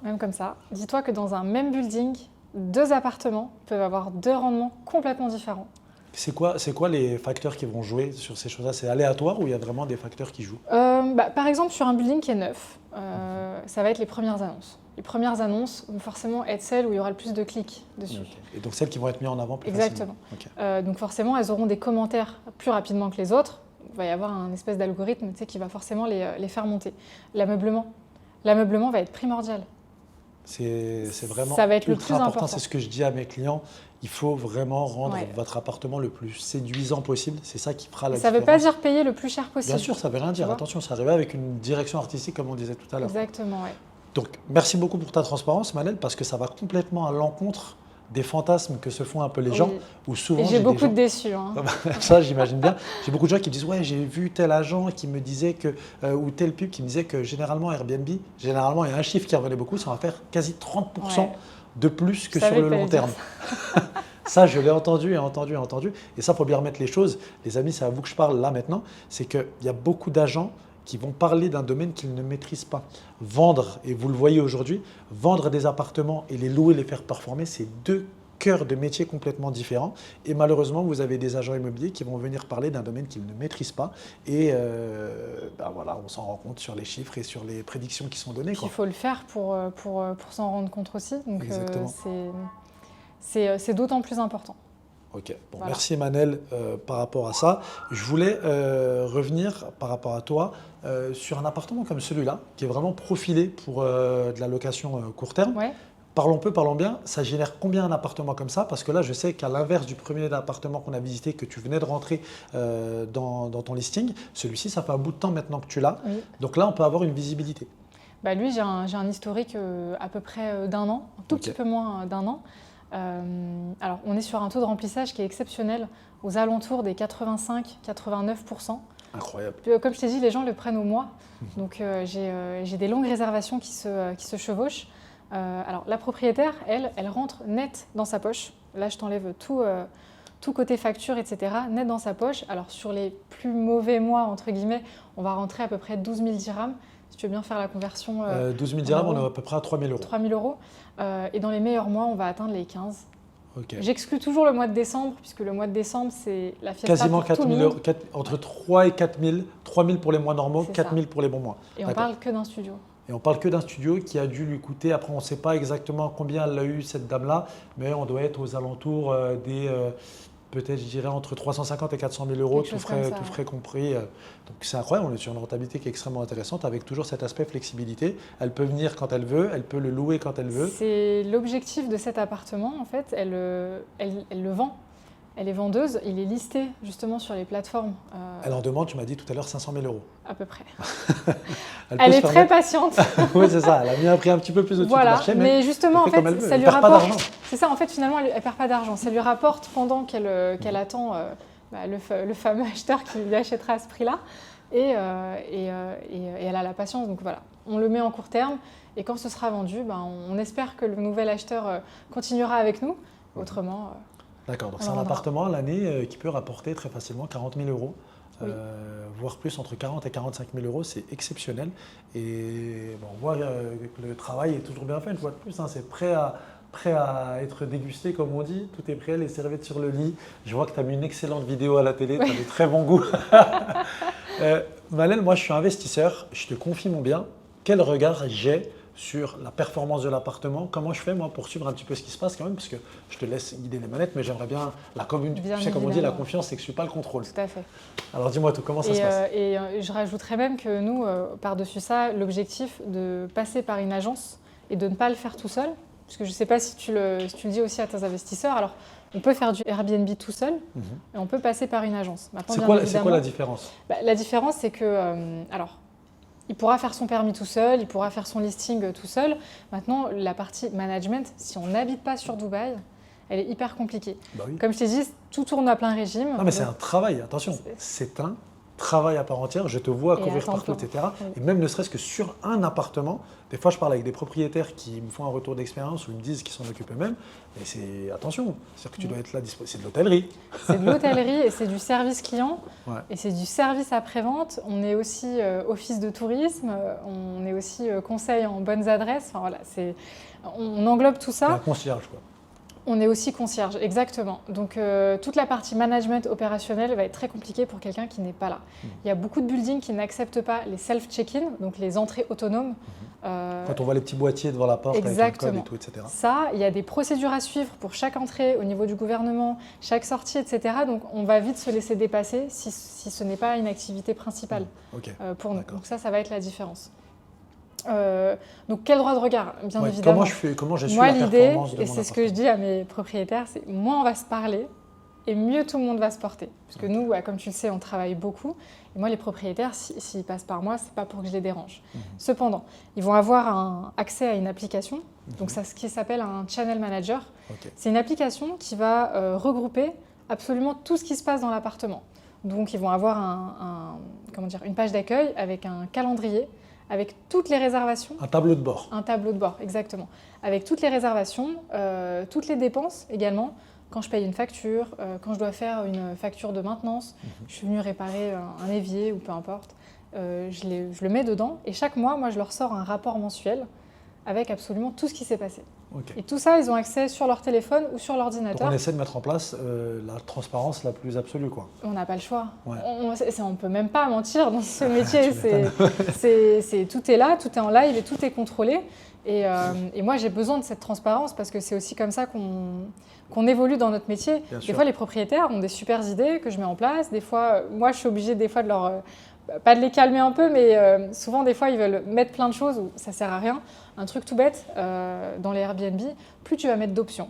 dis-toi que dans un même building, 2 appartements peuvent avoir 2 rendements complètement différents. C'est quoi les facteurs qui vont jouer sur ces choses-là ? C'est aléatoire ou il y a vraiment des facteurs qui jouent ? Par exemple, sur un building qui est neuf, ça va être les premières annonces. Les premières annonces vont forcément être celles où il y aura le plus de clics dessus. Okay. Et donc celles qui vont être mises en avant plus Exactement. facilement. Donc forcément, elles auront des commentaires plus rapidement que les autres. Il va y avoir un espèce d'algorithme qui va forcément les faire monter. L'ameublement va être primordial. C'est vraiment ça va être ultra le plus important. C'est ce que je dis à mes clients. Il faut vraiment rendre votre appartement le plus séduisant possible. C'est ça qui fera la différence. Ça ne veut pas dire payer le plus cher possible. Bien sûr, ça ne veut rien dire. Attention, ça arrive avec une direction artistique, comme on disait tout à l'heure. Exactement, oui. Donc, merci beaucoup pour ta transparence, Manel, parce que ça va complètement à l'encontre des fantasmes que se font un peu les gens. Où souvent, et j'ai beaucoup de déçus. Hein. Ça, j'imagine bien. J'ai beaucoup de gens qui me disent « Ouais, j'ai vu tel agent qui me disait que… ou tel pub qui me disait que généralement, Airbnb, il y a un chiffre qui revenait beaucoup, ça va faire quasi 30% de plus que sur le long terme. » Ça, je l'ai entendu. Et ça, il faut bien remettre les choses. Les amis, c'est à vous que je parle là maintenant. C'est qu'il y a beaucoup d'agents qui vont parler d'un domaine qu'ils ne maîtrisent pas. Vendre, et vous le voyez aujourd'hui, vendre des appartements et les louer, les faire performer, c'est 2 cœurs de métier complètement différents. Et malheureusement, vous avez des agents immobiliers qui vont venir parler d'un domaine qu'ils ne maîtrisent pas. Et voilà, on s'en rend compte sur les chiffres et sur les prédictions qui sont données. Il faut le faire pour s'en rendre compte aussi. Donc, exactement. C'est d'autant plus important. Ok, bon, voilà. Merci Manel par rapport à ça. Je voulais revenir par rapport à toi sur un appartement comme celui-là, qui est vraiment profilé pour de la location court terme. Ouais. Parlons peu, parlons bien, ça génère combien un appartement comme ça? Parce que là, je sais qu'à l'inverse du premier appartement qu'on a visité, que tu venais de rentrer dans ton listing, celui-ci, ça fait un bout de temps maintenant que tu l'as. Oui. Donc là, on peut avoir une visibilité. Bah lui, j'ai un historique à peu près d'un an, un tout petit peu moins d'un an. Alors, on est sur un taux de remplissage qui est exceptionnel, aux alentours des 85-89%. Incroyable. Comme je t'ai dit, les gens le prennent au mois. Donc, j'ai des longues réservations qui se chevauchent. Alors, la propriétaire, elle rentre net dans sa poche. Là, je t'enlève tout côté facture, etc., net dans sa poche. Alors, sur les plus mauvais mois, entre guillemets, on va rentrer à peu près 12 000 dirhams. Si tu veux bien faire la conversion. 12 000 dirhams, on est à peu près à 3 000 euros. 3 000 euros. Et dans les meilleurs mois, on va atteindre les 15. Okay. J'exclus toujours le mois de décembre, puisque le mois de décembre, c'est la fiesta quasiment pour 4 tout 000 le monde. euros, entre 3 et 4 000. 3 000 pour les mois normaux, 4 000 pour les bons mois. Et on parle que d'un studio. Et on parle que d'un studio qui a dû lui coûter, après on ne sait pas exactement combien elle a eu cette dame-là, mais on doit être aux alentours des, peut-être je dirais entre 350 et 400 000 euros, tout frais compris. Donc c'est incroyable, on est sur une rentabilité qui est extrêmement intéressante avec toujours cet aspect flexibilité. Elle peut venir quand elle veut, elle peut le louer quand elle veut. C'est l'objectif de cet appartement, en fait, elle le vend. Elle est vendeuse, il est listé justement sur les plateformes. Elle en demande, tu m'as dit tout à l'heure, 500 000 euros. À peu près. Elle est très patiente. Oui, c'est ça, elle a mis un prix un petit peu plus au-dessus du marché. Mais justement, en fait, ça lui rapporte. C'est ça, en fait, finalement, elle ne perd pas d'argent. Ça lui rapporte pendant qu'elle attend le fameux acheteur qui lui achètera à ce prix-là. Et elle a la patience. Donc voilà, on le met en court terme. Et quand ce sera vendu, on espère que le nouvel acheteur continuera avec nous. Autrement. D'accord, donc c'est un appartement à l'année qui peut rapporter très facilement 40 000 euros, oui. Voire plus, entre 40 et 45 000 euros, c'est exceptionnel. Et bon, on voit que le travail est toujours bien fait, une fois de plus, hein, c'est prêt à être dégusté, comme on dit, tout est prêt, les serviettes sur le lit. Je vois que tu as mis une excellente vidéo à la télé, tu as de très bon goût. Malène, moi je suis investisseur, je te confie mon bien. Quel regard j'ai sur la performance de l'appartement, comment je fais moi pour suivre un petit peu ce qui se passe quand même, parce que je te laisse guider les manettes, mais j'aimerais bien la commune. Tu sais, comme on dit, la confiance, c'est que je ne suis pas le contrôle. Tout à fait. Alors dis-moi tout, comment ça se passe? Je rajouterais même que nous, par-dessus ça, l'objectif de passer par une agence et de ne pas le faire tout seul, parce que je ne sais pas si tu le dis aussi à tes investisseurs, alors on peut faire du Airbnb tout seul, et on peut passer par une agence. C'est quoi la différence? La différence, c'est que, il pourra faire son permis tout seul, il pourra faire son listing tout seul. Maintenant, la partie management, si on n'habite pas sur Dubaï, elle est hyper compliquée. Bah oui. Comme je t'ai dit, tout tourne à plein régime. Non, mais c'est un travail, attention. C'est un travail à part entière. Je te vois courir partout, etc. Oui. Et même ne serait-ce que sur un appartement. Des fois, je parle avec des propriétaires qui me font un retour d'expérience ou ils me disent qu'ils s'en occupent eux-mêmes. Mais c'est attention, c'est-à-dire que tu dois être là disponible. C'est de l'hôtellerie. C'est de l'hôtellerie et c'est du service client. Ouais. Et c'est du service après-vente. On est aussi office de tourisme. On est aussi conseil en bonnes adresses. Enfin, voilà, on englobe tout ça. Un concierge, quoi. On est aussi concierge, exactement. Donc, toute la partie management opérationnel va être très compliquée pour quelqu'un qui n'est pas là. Il y a beaucoup de buildings qui n'acceptent pas les self-check-in, donc les entrées autonomes. Quand on voit les petits boîtiers devant la porte exactement. avec le code et tout, etc. Ça, il y a des procédures à suivre pour chaque entrée au niveau du gouvernement, chaque sortie, etc. Donc, on va vite se laisser dépasser si ce n'est pas une activité principale pour nous. Donc ça va être la différence. Donc quel droit de regard, bien évidemment. Comment je suis moi, la performance de mon et c'est ce que je dis à mes propriétaires, c'est moins on va se parler et mieux tout le monde va se porter. Parce que nous, comme tu le sais, on travaille beaucoup. Et moi, les propriétaires, s'ils passent par moi, c'est pas pour que je les dérange. Cependant, ils vont avoir accès à une application, donc ça, ce qui s'appelle un channel manager. C'est une application qui va regrouper absolument tout ce qui se passe dans l'appartement. Donc ils vont avoir une page d'accueil avec un calendrier, avec toutes les réservations. Un tableau de bord. Un tableau de bord, exactement. Avec toutes les réservations, toutes les dépenses également. Quand je paye une facture, quand je dois faire une facture de maintenance, je suis venue réparer un évier ou peu importe, je le mets dedans. Et chaque mois, moi, je leur sors un rapport mensuel avec absolument tout ce qui s'est passé. Et tout ça, ils ont accès sur leur téléphone ou sur l'ordinateur. Donc on essaie de mettre en place la transparence la plus absolue, quoi. On n'a pas le choix. Ouais. On ne peut même pas mentir dans ce métier. Tout est là, tout est en live et tout est contrôlé. Et moi, j'ai besoin de cette transparence parce que c'est aussi comme ça qu'on évolue dans notre métier. Des fois, les propriétaires ont des super idées que je mets en place. Des fois, moi, je suis obligée de leur pas de les calmer un peu, mais souvent, des fois, ils veulent mettre plein de choses où ça ne sert à rien. Un truc tout bête, dans les Airbnb, plus tu vas mettre d'options,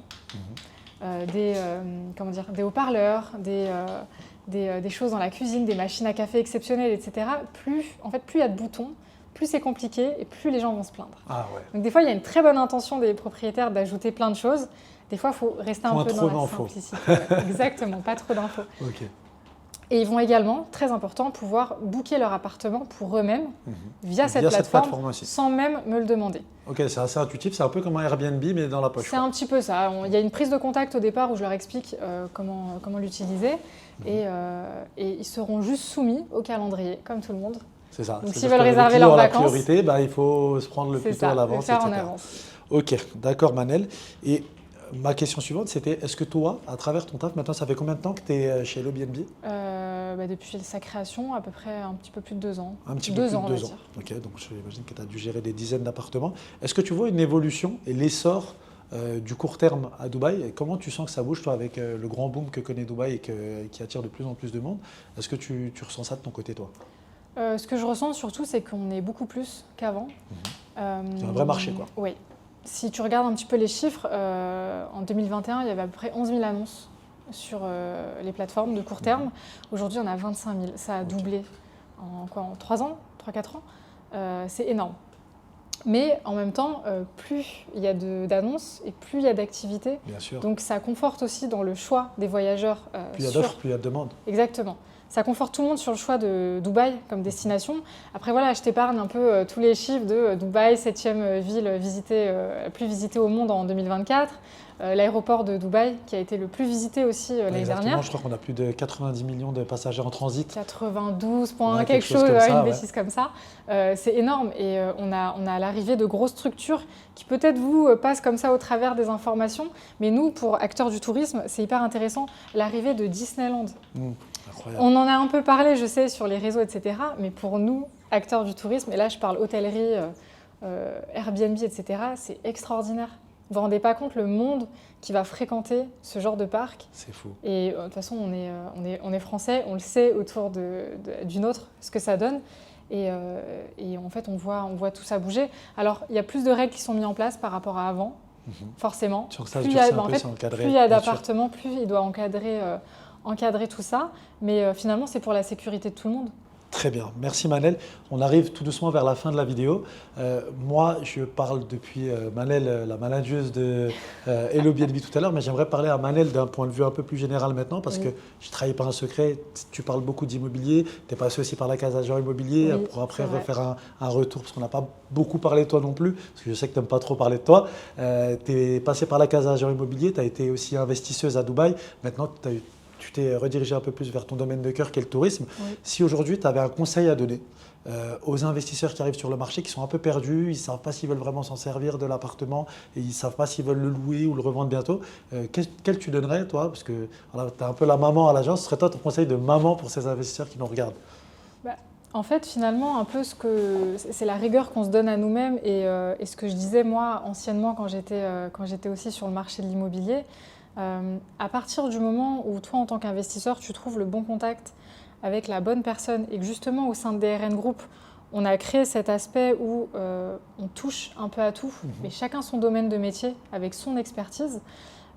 des haut-parleurs, des choses dans la cuisine, des machines à café exceptionnelles, etc., plus il y a de boutons, plus c'est compliqué et plus les gens vont se plaindre. Ah ouais. Donc des fois, il y a une très bonne intention des propriétaires d'ajouter plein de choses. Des fois, il faut rester un peu dans la simplicité. Exactement, pas trop d'infos. Ok. Et ils vont également, très important, pouvoir booker leur appartement pour eux-mêmes via cette plateforme aussi, sans même me le demander. Ok, c'est assez intuitif, c'est un peu comme un Airbnb mais dans la poche. C'est un petit peu ça. Il y a une prise de contact au départ où je leur explique comment l'utiliser et ils seront juste soumis au calendrier, comme tout le monde. C'est ça. Donc s'ils veulent réserver leurs vacances, la priorité, il faut se prendre le plus tôt à l'avance, etc. En avance. Ok, d'accord Manel. Et ma question suivante, c'était, est-ce que toi, à travers ton taf, maintenant ça fait combien de temps que tu es chez HelloBnB? Depuis sa création, à peu près un petit peu plus de 2 ans. Un petit peu plus de 2 ans. Ok, donc j'imagine que tu as dû gérer des dizaines d'appartements. Est-ce que tu vois une évolution et l'essor du court terme à Dubaï? Et comment tu sens que ça bouge, toi, avec le grand boom que connaît Dubaï et qui attire de plus en plus de monde? Est-ce que tu ressens ça de ton côté, toi? Ce que je ressens surtout, c'est qu'on est beaucoup plus qu'avant. C'est un vrai marché, quoi. Oui. Si tu regardes un petit peu les chiffres, en 2021, il y avait à peu près 11 000 annonces sur les plateformes de court terme. Aujourd'hui, on a 25 000. Ça a doublé en 3 ans, 3-4 ans. C'est énorme. Mais en même temps, plus il y a d'annonces et plus il y a d'activités. Bien sûr. Donc ça conforte aussi dans le choix des voyageurs. Plus il y a d'offres, plus il y a de demandes. Exactement. Ça conforte tout le monde sur le choix de Dubaï comme destination. Après, voilà, je t'épargne un peu tous les chiffres de Dubaï, 7e ville la plus visitée au monde en 2024. L'aéroport de Dubaï qui a été le plus visité aussi l'année dernière. Je crois qu'on a plus de 90 millions de passagers en transit. 92 points, quelque chose, une bêtise comme ça. C'est énorme et on a l'arrivée de grosses structures qui peut-être vous passent comme ça au travers des informations. Mais nous, pour acteurs du tourisme, c'est hyper intéressant, l'arrivée de Disneyland. On en a un peu parlé, je sais, sur les réseaux, etc. Mais pour nous, acteurs du tourisme, et là je parle hôtellerie, Airbnb, etc., c'est extraordinaire. Vous ne vous rendez pas compte le monde qui va fréquenter ce genre de parc. C'est fou. Et de toute façon, on est français, on le sait autour d'une autre, ce que ça donne. Et en fait, on voit tout ça bouger. Alors, il y a plus de règles qui sont mises en place par rapport à avant, forcément. Plus il y a d'appartements, plus il doit encadrer tout ça. Mais finalement, c'est pour la sécurité de tout le monde. Très bien, merci Manel. On arrive tout doucement vers la fin de la vidéo. Moi, je parle depuis Manel, la manageuse de HelloBnB tout à l'heure, mais j'aimerais parler à Manel d'un point de vue un peu plus général maintenant, parce que je ne trahis pas un secret, tu parles beaucoup d'immobilier, tu es passé aussi par la case agent immobilier, pour après refaire un retour, parce qu'on n'a pas beaucoup parlé de toi non plus, parce que je sais que tu n'aimes pas trop parler de toi. Tu es passé par la case agent immobilier, tu as été aussi investisseuse à Dubaï, maintenant tu t'es redirigé un peu plus vers ton domaine de cœur qui est le tourisme. Si aujourd'hui tu avais un conseil à donner aux investisseurs qui arrivent sur le marché, qui sont un peu perdus, ils ne savent pas s'ils veulent vraiment s'en servir de l'appartement et ils ne savent pas s'ils veulent le louer ou le revendre bientôt, quel tu donnerais toi? Parce que voilà, tu es un peu la maman à l'agence, ce serait toi ton conseil de maman pour ces investisseurs qui nous regardent? En fait, finalement, un peu c'est la rigueur qu'on se donne à nous-mêmes et ce que je disais moi anciennement quand j'étais aussi sur le marché de l'immobilier. À partir du moment où toi, en tant qu'investisseur, tu trouves le bon contact avec la bonne personne et que justement au sein de DRN Group, on a créé cet aspect où on touche un peu à tout, mais chacun son domaine de métier avec son expertise,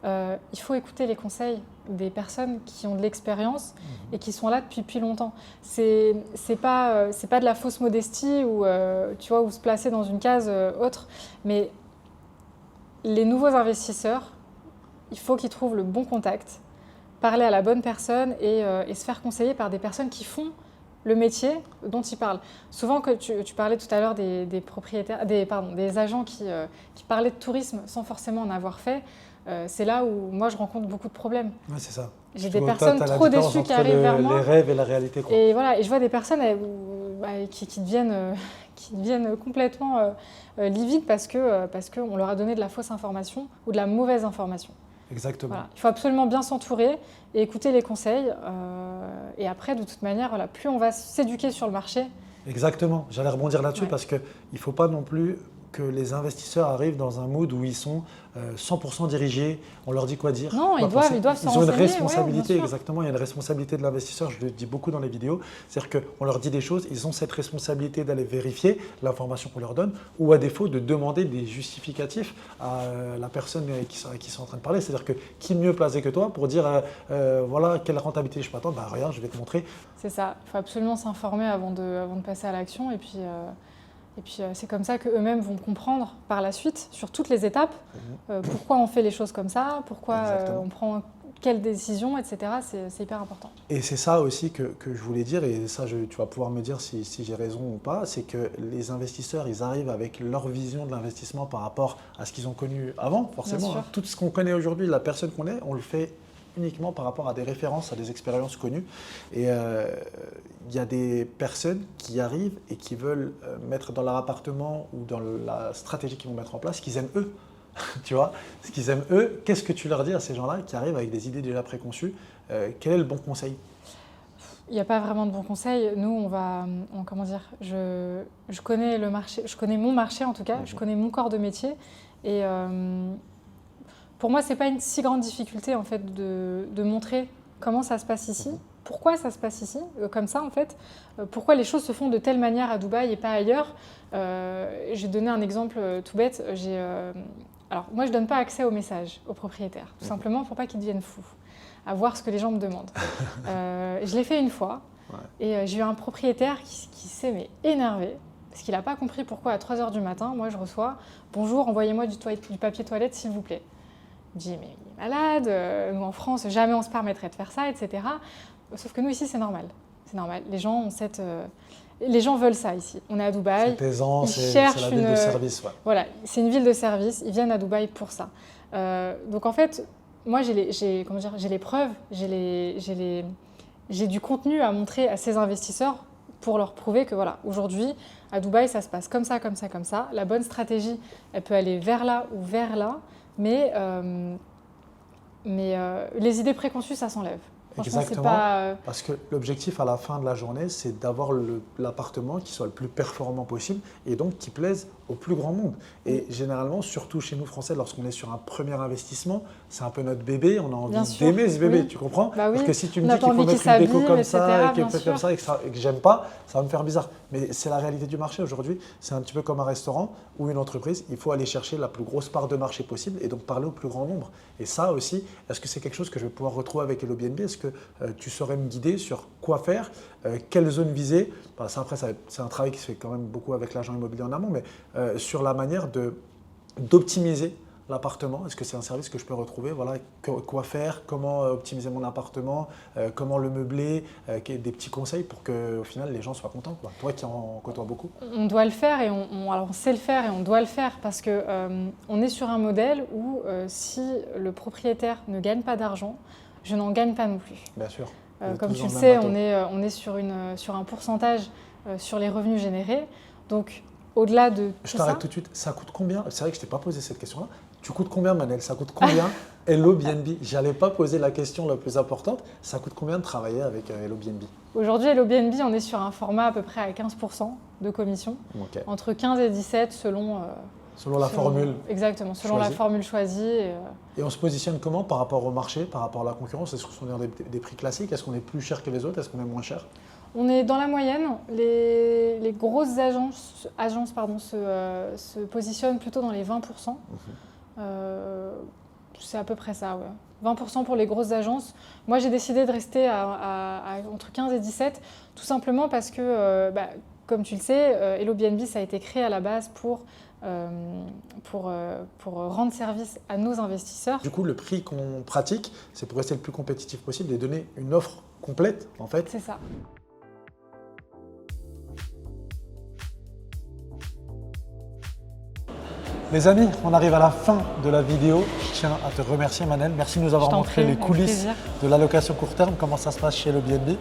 il faut écouter les conseils des personnes qui ont de l'expérience et qui sont là depuis plus longtemps. C'est pas de la fausse modestie ou se placer dans une case autre, mais les nouveaux investisseurs, il faut qu'ils trouvent le bon contact, parler à la bonne personne et se faire conseiller par des personnes qui font le métier dont ils parlent. Souvent, que tu parlais tout à l'heure des propriétaires, des agents qui parlaient de tourisme sans forcément en avoir fait, c'est là où moi je rencontre beaucoup de problèmes. Ouais, c'est ça. J'ai des personnes trop déçues qui arrivent vers moi. Les rêves et la réalité, quoi. Et voilà, et je vois des personnes qui deviennent complètement livides parce qu'on leur a donné de la fausse information ou de la mauvaise information. Exactement. Voilà. Il faut absolument bien s'entourer et écouter les conseils. Et après, de toute manière, plus on va s'éduquer sur le marché. Exactement. J'allais rebondir là-dessus parce qu'il ne faut pas non plus que les investisseurs arrivent dans un mood où ils sont 100% dirigés, on leur dit quoi dire. Non, ils doivent s'en Ils ont une renseigner, responsabilité, ouais, bien sûr. exactement, il y a une responsabilité de l'investisseur, je le dis beaucoup dans les vidéos, c'est-à-dire qu'on leur dit des choses, ils ont cette responsabilité d'aller vérifier l'information qu'on leur donne ou à défaut de demander des justificatifs à la personne à qui ils sont en train de parler. C'est-à-dire que qui mieux placé que toi pour dire voilà quelle rentabilité je peux attendre, bah regarde, je vais te montrer. C'est ça, il faut absolument s'informer avant de passer à l'action. Et puis c'est comme ça qu'eux-mêmes vont comprendre par la suite, sur toutes les étapes, pourquoi on fait les choses comme ça, pourquoi on prend quelles décisions, etc. C'est hyper important. Et c'est ça aussi que je voulais dire, et ça tu vas pouvoir me dire si j'ai raison ou pas, c'est que les investisseurs, ils arrivent avec leur vision de l'investissement par rapport à ce qu'ils ont connu avant, forcément. Hein. Tout ce qu'on connaît aujourd'hui, la personne qu'on est, on le fait uniquement par rapport à des références, à des expériences connues. Et il y a des personnes qui arrivent et qui veulent mettre dans leur appartement ou dans la stratégie qu'ils vont mettre en place ce qu'ils aiment eux. Tu vois, ce qu'ils aiment eux, qu'est-ce que tu leur dis à ces gens-là qui arrivent avec des idées déjà préconçues? Quel est le bon conseil? Il n'y a pas vraiment de bon conseil. Nous, comment dire, je connais le marché, je connais mon marché en tout cas, je connais mon corps de métier. Et pour moi, ce n'est pas une si grande difficulté en fait, de montrer comment ça se passe ici, pourquoi ça se passe ici, comme ça en fait, pourquoi les choses se font de telle manière à Dubaï et pas ailleurs. J'ai donné un exemple tout bête. Alors, moi, je ne donne pas accès aux messages aux propriétaires, tout simplement pour pas qu'ils deviennent fous, à voir ce que les gens me demandent. Je l'ai fait une fois, et j'ai eu un propriétaire qui s'est énervé, parce qu'il n'a pas compris pourquoi à 3 h du matin, moi, je reçois « Bonjour, envoyez-moi du papier toilette, s'il vous plaît ». Je dis « Mais il est malade, nous en France, jamais on se permettrait de faire ça, etc. » Sauf que nous, ici, c'est normal. C'est normal. Les gens ont les gens veulent ça ici. On est à Dubaï. C'est aisant, c'est la ville de service. Ouais. Voilà, c'est une ville de service. Ils viennent à Dubaï pour ça. Donc en fait, moi j'ai les preuves, j'ai du contenu à montrer à ces investisseurs pour leur prouver que voilà, aujourd'hui à Dubaï ça se passe comme ça, comme ça, comme ça. La bonne stratégie, elle peut aller vers là ou vers là, mais les idées préconçues, ça s'enlève. Exactement, parce que l'objectif à la fin de la journée, c'est d'avoir l'appartement qui soit le plus performant possible et donc qui plaise au plus grand monde. Et généralement, surtout chez nous Français, lorsqu'on est sur un premier investissement, c'est un peu notre bébé, on a envie d'aimer ce bébé, tu comprends? Bah oui. Parce que si tu me dis qu'il faut mettre une déco comme ça, et comme ça, et que j'aime pas, ça va me faire bizarre. Mais c'est la réalité du marché aujourd'hui, c'est un petit peu comme un restaurant ou une entreprise, il faut aller chercher la plus grosse part de marché possible et donc parler au plus grand nombre. Et ça aussi, est-ce que c'est quelque chose que je vais pouvoir retrouver avec Hello BNB? Est-ce que tu saurais me guider sur quoi faire, quelle zone viser? Ça, après, c'est un travail qui se fait quand même beaucoup avec l'agent immobilier en amont, mais sur la manière d'optimiser l'appartement. Est-ce que c'est un service que je peux retrouver? Voilà, quoi faire, comment optimiser mon appartement, comment le meubler, des petits conseils pour qu'au final les gens soient contents, quoi. Toi qui en côtoies beaucoup. On doit le faire et alors on sait le faire et on doit le faire parce qu'on est sur un modèle où si le propriétaire ne gagne pas d'argent, je n'en gagne pas non plus. Bien sûr. Comme tu le sais, on est sur un pourcentage sur les revenus générés. Donc, au-delà de Je t'arrête tout de suite. Ça coûte combien? C'est vrai que je ne t'ai pas posé cette question-là. Tu coûtes combien, Manel? Ça coûte combien Hello BNB? Je n'allais pas poser la question la plus importante. Ça coûte combien de travailler avec Hello BNB? Aujourd'hui, Hello BNB, on est sur un format à peu près à 15% de commission. Okay. Entre 15 et 17 selon la formule. Exactement, selon la formule choisie. Et on se positionne comment par rapport au marché, par rapport à la concurrence? Est-ce qu'on est des prix classiques? Est-ce qu'on est plus cher que les autres? Est-ce qu'on est moins cher? On est dans la moyenne. Les grosses agences se positionnent plutôt dans les 20%. C'est à peu près ça, ouais. 20% pour les grosses agences. Moi, j'ai décidé de rester entre 15 et 17, tout simplement parce que, comme tu le sais, Hello BNB, ça a été créé à la base pour rendre service à nos investisseurs. Du coup, le prix qu'on pratique, c'est pour rester le plus compétitif possible et donner une offre complète, en fait. C'est ça. Les amis, on arrive à la fin de la vidéo. Je tiens à te remercier, Manel. Merci de nous avoir montré les coulisses de la location court terme, comment ça se passe chez Hello BNB.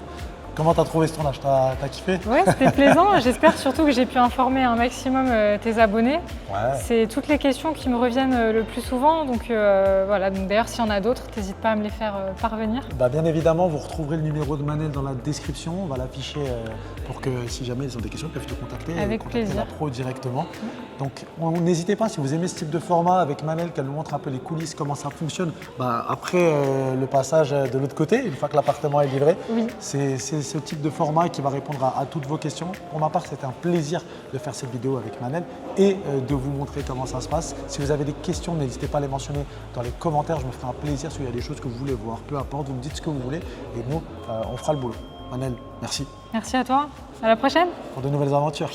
Comment tu as trouvé ce tournage? T'as kiffé? Ouais, c'était plaisant. J'espère surtout que j'ai pu informer un maximum tes abonnés. Ouais. C'est toutes les questions qui me reviennent le plus souvent. Donc voilà. Donc, d'ailleurs, s'il y en a d'autres, n'hésite pas à me les faire parvenir. Bien évidemment, vous retrouverez le numéro de Manel dans la description. On va l'afficher pour que si jamais ils ont des questions, ils peuvent te contacter. Avec plaisir. La pro directement. Donc n'hésitez pas, si vous aimez ce type de format avec Manel, qu'elle nous montre un peu les coulisses, comment ça fonctionne, après le passage de l'autre côté, une fois que l'appartement est livré, c'est ce type de format qui va répondre à toutes vos questions. Pour ma part, c'était un plaisir de faire cette vidéo avec Manel et de vous montrer comment ça se passe. Si vous avez des questions, n'hésitez pas à les mentionner dans les commentaires, je me ferai un plaisir s'il y a des choses que vous voulez voir, peu importe, vous me dites ce que vous voulez et nous, on fera le boulot. Manel, merci. Merci à toi, à la prochaine. Pour de nouvelles aventures.